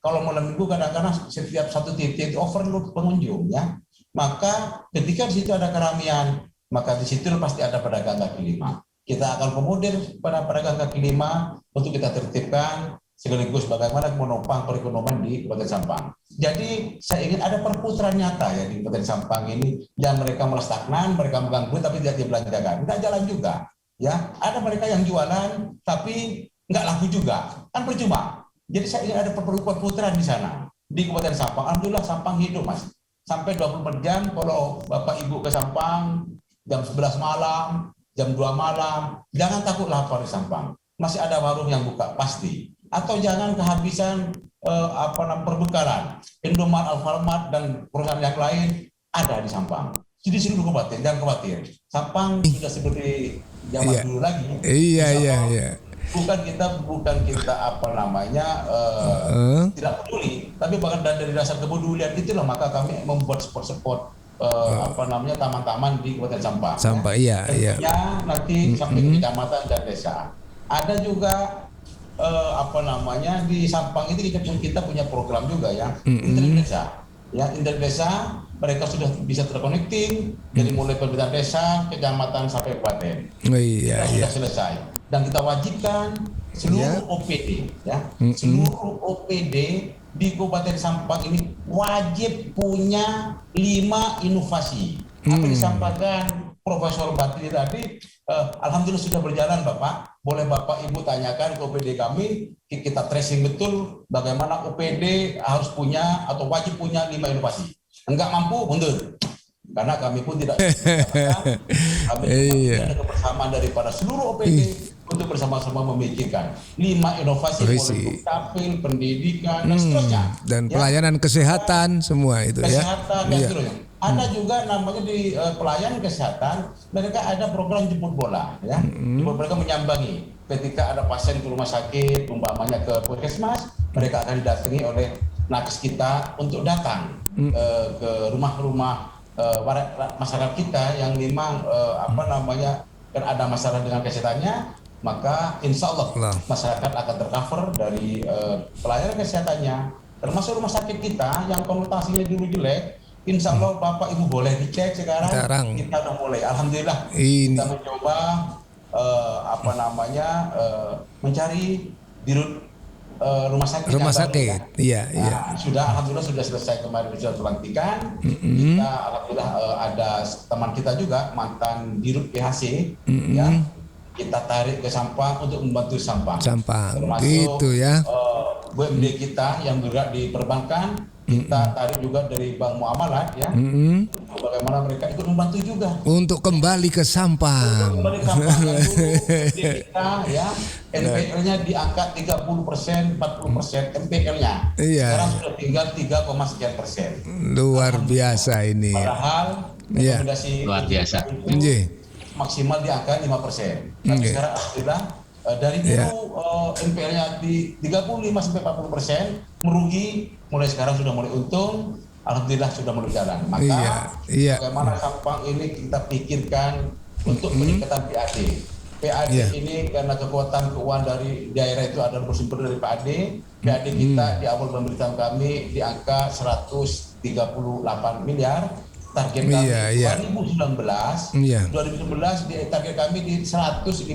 kalau malam minggu kadang-kadang setiap satu titik itu overload pengunjung ya. Maka ketika di situ ada keramaian, maka di situ pasti ada pedagang kaki lima. Kita akan komodir pada pedagang kaki lima untuk kita tertibkan sekaligus bagaimana menopang perekonomian di Kabupaten Sampang. Jadi saya ingin ada perputaran nyata ya di Kabupaten Sampang ini. Jangan mereka malah stagnan, mereka mengganggu tapi tidak dibelanjakan. Tidak jalan juga. Ya, ada mereka yang jualan tapi nggak laku juga, kan percuma. Jadi saya ingin ada perputaran di sana di Kabupaten Sampang. Alhamdulillah Sampang hidup mas. Sampai 24 jam kalau Bapak Ibu ke Sampang jam 11 malam, jam 2 malam, jangan takut lapar di Sampang. Masih ada warung yang buka pasti. Atau jangan kehabisan perbekalan. Indomaret, Alfamart dan perusahaan yang lain ada di Sampang. Jadi seluruh kabupaten, jangan khawatir. Sampang sudah seperti zaman dulu lagi. Iya. Bukan kita tidak peduli, tapi bahkan dari dasar kepedulian itulah maka kami membuat spot-spot taman-taman di Kabupaten Sampang. Sampang, iya. Nanti sampai ke kecamatan dan desa. Ada juga di Sampang itu kita punya program juga ya, internet desa. Ya, internet desa mereka sudah bisa terconnecting dari mulai pemerintahan desa, kecamatan sampai kabupaten. Sudah selesai. Dan kita wajibkan seluruh OPD ya, seluruh OPD di Kabupaten Sampang ini wajib punya 5 inovasi. Apa yang disampaikan Profesor Batri tadi, alhamdulillah sudah berjalan Bapak. Boleh Bapak Ibu tanyakan ke OPD kami, kita tracing betul bagaimana OPD harus punya atau wajib punya 5 inovasi. Enggak mampu, mundur. Karena kami pun tidak ada kebersamaan daripada seluruh OPD untuk bersama-sama memikirkan 5 inovasi mulai kapil, pendidikan dan seterusnya. Dan pelayanan kesehatan semua itu kesehatan dan seterusnya. Ada juga namanya di pelayanan kesehatan mereka ada program jemput bola ya. Mereka menyambangi ketika ada pasien ke rumah sakit umpamanya ke puskesmas, mereka akan didatangi oleh nakes kita untuk datang ke rumah-rumah masyarakat kita yang memang kan ada masalah dengan kesehatannya, maka insya Allah masyarakat akan tercover dari pelayanan kesehatannya, termasuk rumah sakit kita yang konotasinya dulu jelek. Insya Allah Bapak Ibu boleh dicek sekarang. Kita udah mulai, alhamdulillah kita mencoba mencari dirut rumah sakit. Sudah alhamdulillah sudah selesai kemarin sudah pelantikan. Kita alhamdulillah ada teman kita juga mantan dirut PHC ya. Kita tarik ke Sampang untuk membantu Sampang. Termasuk gitu ya. BUMD kita yang bergerak di perbankan. Kita tarik juga dari Bank Muamalat ya. Bagaimana mereka ikut membantu juga untuk kembali ke Sampang. Kita ya NPL-nya diangkat 30%, 40% NPL-nya. Sekarang sudah tinggal 3, sekian persen. Luar biasa ini. Padahal rekomendasi luar biasa. Maksimal diangkat 5%. Tapi sekarang alhamdulillah dari dulu NPL-nya di 35-40% merugi, mulai sekarang sudah mulai untung, alhamdulillah sudah mulai jalan. Maka bagaimana Sampang ini kita pikirkan untuk peningkatan PAD. PAD ini karena kekuatan keuangan dari daerah itu adalah bersumber dari PAD. PAD kita di awal pemerintahan kami di angka 138 miliar. Target kami 2019 di target kami di 150.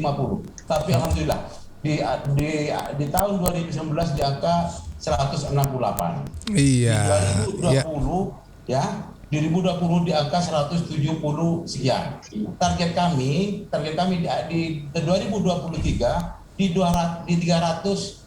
Tapi alhamdulillah di tahun 2019 di angka 168. Iya. Di 2020 ya, di 2020 di angka 170 sekian. Target kami di 2023 di 371.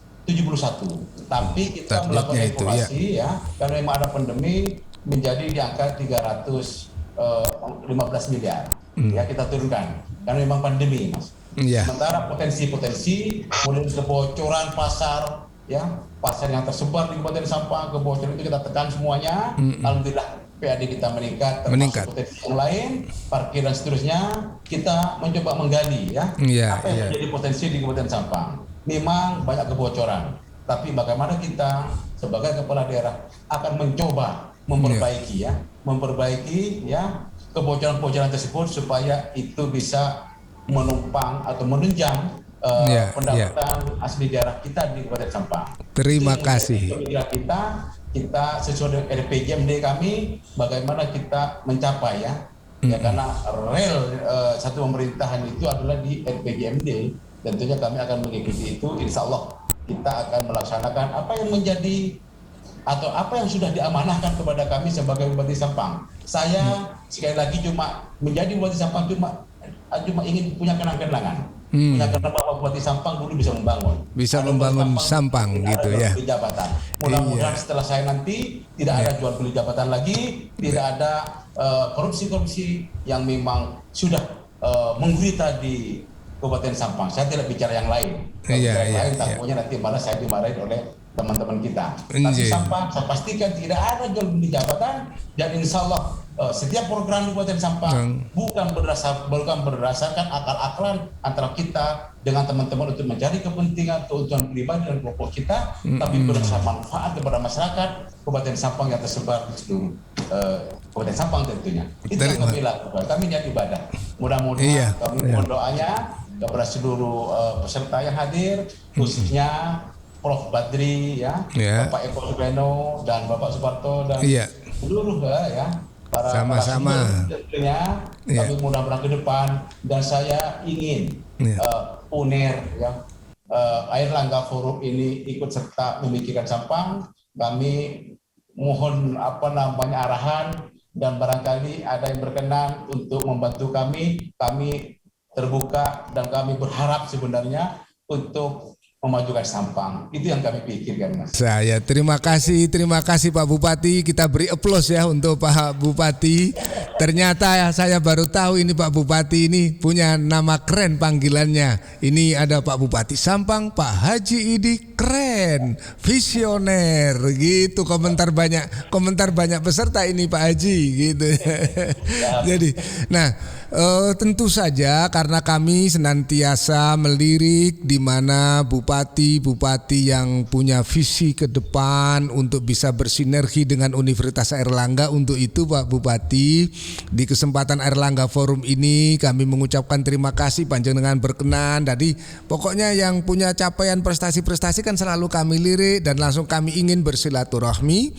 Tapi kita melakukan evaluasi ya, karena memang ada pandemi menjadi di angka 315 miliar. Ya kita turunkan karena memang pandemi, Mas. Sementara potensi-potensi mulai kebocoran pasar ya, pasar yang tersebar di Kabupaten Sampang, kebocoran itu kita tekan semuanya. Alhamdulillah PAD kita meningkat. Potensi yang lain, parkir dan seterusnya kita mencoba menggali ya, apa yang menjadi potensi di Kabupaten Sampang. Memang banyak kebocoran, tapi bagaimana kita sebagai kepala daerah akan mencoba memperbaiki ya kebocoran-kebocoran tersebut supaya itu bisa menumpang atau menunjang pendapatan asli daerah kita di Kabupaten Sampang. Terima kasih. Kita sesuai dengan RPJMD kami, bagaimana kita mencapai ya karena rel satu pemerintahan itu adalah di RPJMD. Tentunya kami akan mengikuti itu. Insya Allah kita akan melaksanakan apa yang menjadi atau apa yang sudah diamanahkan kepada kami sebagai Bupati Sampang. Saya sekali lagi cuma menjadi Bupati Sampang cuma ingin punya kenang-kenangan. Punya kenang bahwa Bupati Sampang dulu bisa membangun. Bisa membangun Sampang gitu ya. Jabatan. Mudah-mudahan setelah saya nanti tidak ada jual beli jabatan lagi, tidak ada korupsi-korupsi yang memang sudah menggurita di Kabupaten Sampang. Saya tidak bicara yang lain. Takutnya nanti malah saya dimarahin oleh teman-teman kita. Tapi Sampang saya pastikan tidak ada jual beli jabatan, dan insya Allah setiap program di Kabupaten Sampang bukan berdasarkan akal-akalan antara kita dengan teman-teman untuk mencari kepentingan, keuntungan pribadi dan kelompok kita, tapi berdasarkan manfaat kepada masyarakat Kabupaten Sampang yang tersebar di seluruh Kabupaten Sampang tentunya. Itu yang kami lakukan. Kami niat ibadah. Mudah-mudahan kami mohon doanya kepada seluruh peserta yang hadir, khususnya Prof. Badri ya, Bapak Eko Subeno dan Bapak Suparto dan seluruh para sama-sama. Tentunya kami mudah-mudahan ke depan, dan saya ingin UNER ya, Airlangga Forum ini ikut serta memikirkan Sampang. Kami mohon arahan, dan barangkali ada yang berkenan untuk membantu kami terbuka, dan kami berharap sebenarnya untuk memajukan Sampang. Itu yang kami pikirkan, Mas. Saya terima kasih Pak Bupati. Kita beri aplaus ya untuk Pak Bupati. Ternyata saya baru tahu ini Pak Bupati ini punya nama keren panggilannya. Ini ada Pak Bupati Sampang, Pak Haji Idi, keren, visioner gitu. Komentar banyak peserta ini Pak Haji gitu. Jadi, tentu saja karena kami senantiasa melirik di mana bupati-bupati yang punya visi ke depan untuk bisa bersinergi dengan Universitas Airlangga. Untuk itu Pak Bupati, di kesempatan Airlangga Forum ini kami mengucapkan terima kasih panjenengan berkenan. Jadi pokoknya yang punya capaian prestasi-prestasi kan selalu kami lirik, dan langsung kami ingin bersilaturahmi,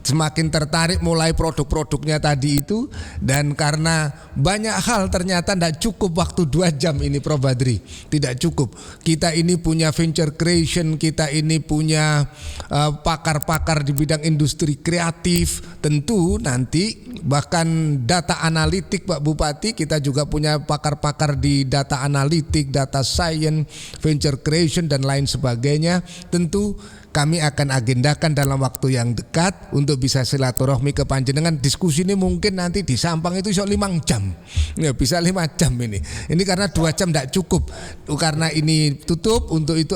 semakin tertarik mulai produk-produknya tadi itu. Dan karena banyak hal ternyata tidak cukup waktu 2 jam ini Prof. Badri, tidak cukup. Kita ini punya venture creation, kita ini punya pakar-pakar di bidang industri kreatif, tentu nanti bahkan data analitik Pak Bupati, kita juga punya pakar-pakar di data analitik, data science, venture creation dan lain sebagainya. Tentu kami akan agendakan dalam waktu yang dekat untuk bisa silaturahmi ke panjenengan. Diskusi ini mungkin nanti di Sampang itu 5 jam ya, bisa 5 jam ini karena 2 jam tidak cukup, karena ini tutup. Untuk itu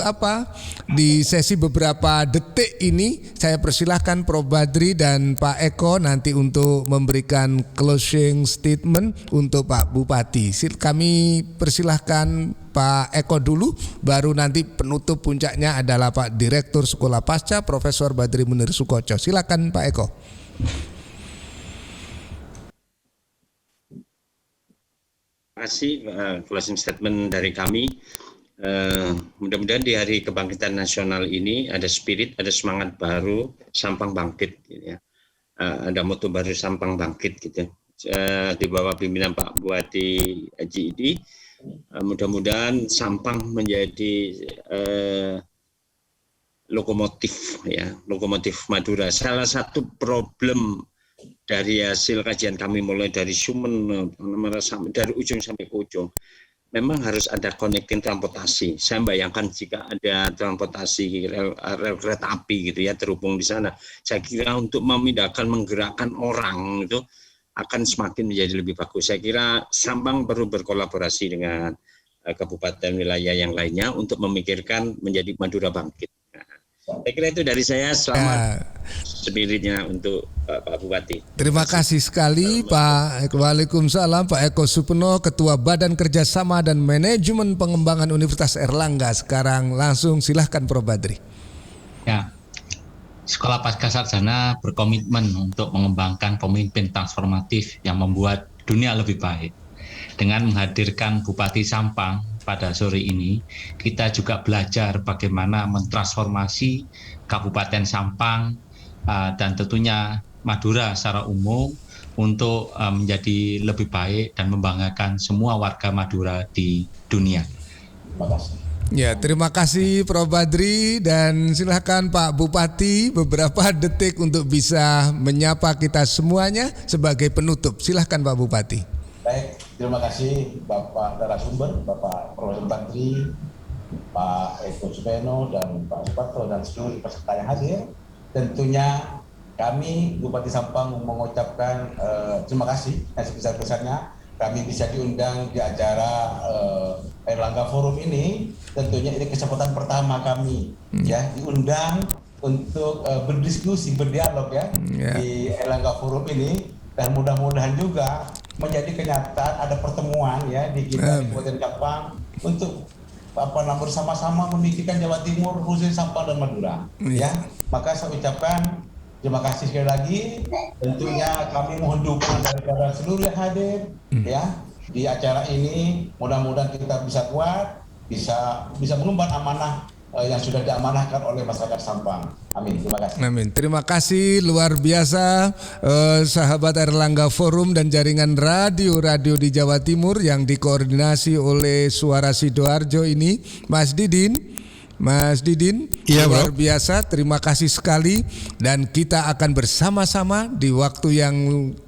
di sesi beberapa detik ini saya persilahkan Prof. Badri dan Pak Eko nanti untuk memberikan closing statement untuk Pak Bupati. Kami persilahkan Pak Eko dulu, baru nanti penutup puncaknya adalah Pak Direktur Sekolah Pasca Profesor Badri Munir Sukoco. Silakan Pak Eko. Terima kasih closing statement dari kami. Mudah-mudahan di Hari Kebangkitan Nasional ini ada spirit, ada semangat baru, Sampang bangkit gitu ya. Ada moto baru, Sampang bangkit gitu. Di bawah pimpinan Pak Bupati Haji Idi, mudah-mudahan Sampang menjadi lokomotif Madura. Salah satu problem dari hasil kajian kami mulai dari Sumeneb, dari ujung sampai ke ujung, memang harus ada connecting transportasi. Saya bayangkan jika ada transportasi rel kereta api gitu ya terhubung di sana, saya kira untuk memindahkan menggerakkan orang itu akan semakin menjadi lebih bagus. Saya kira Sampang perlu berkolaborasi dengan kabupaten wilayah yang lainnya untuk memikirkan menjadi Madura bangkit. Saya kira itu dari saya. Selamat spiritnya untuk Pak Bupati. Terima kasih sekali Pak. Waalaikumsalam Pak Eko Supeno, Ketua Badan Kerjasama dan Manajemen Pengembangan Universitas Airlangga. Sekarang langsung silahkan Prof. Badri. Ya, Sekolah Pascasarjana berkomitmen untuk mengembangkan pemimpin transformatif yang membuat dunia lebih baik. Dengan menghadirkan Bupati Sampang pada sore ini, kita juga belajar bagaimana mentransformasi Kabupaten Sampang dan tentunya Madura secara umum untuk menjadi lebih baik dan membanggakan semua warga Madura di dunia. Terima kasih. Ya, terima kasih Prof. Badri, dan silakan Pak Bupati beberapa detik untuk bisa menyapa kita semuanya sebagai penutup. Silakan Pak Bupati. Baik, terima kasih Bapak narasumber, Bapak Prof. Badri, Pak Eko Supeno, dan Pak Suparto, dan seluruh peserta yang hadir. Tentunya kami Bupati Sampang mengucapkan terima kasih yang sebesar-besarnya kami bisa diundang di acara Airlangga Forum ini. Tentunya ini kesempatan pertama kami ya diundang untuk berdiskusi, berdialog ya di Airlangga Forum ini, dan mudah-mudahan juga menjadi kenyataan ada pertemuan ya di kita di Kabupaten Sampang untuk bersama-sama memikirkan Jawa Timur, khususnya Sampang dan Madura ya. Maka saya ucapkan terima kasih sekali lagi. Tentunya kami mohon dukungan daripada seluruh yang hadir ya di acara ini. Mudah-mudahan kita bisa kuat, bisa mengemban amanah yang sudah diamanahkan oleh masyarakat Sampang. Amin. Terima kasih. Amin. Terima kasih luar biasa sahabat Airlangga Forum dan jaringan radio-radio di Jawa Timur yang dikoordinasi oleh Suara Sidoarjo ini, Mas Didin. Ya, luar biasa, terima kasih sekali, dan kita akan bersama-sama di waktu yang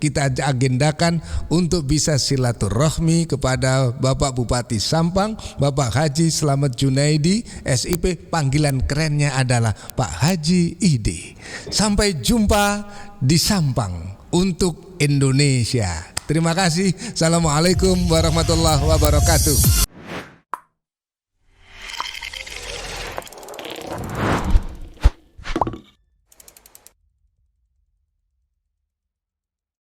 kita agendakan untuk bisa silaturahmi kepada Bapak Bupati Sampang, Bapak Haji Slamet Junaidi, SIP, panggilan kerennya adalah Pak Haji ID. Sampai jumpa di Sampang untuk Indonesia. Terima kasih. Assalamualaikum warahmatullahi wabarakatuh.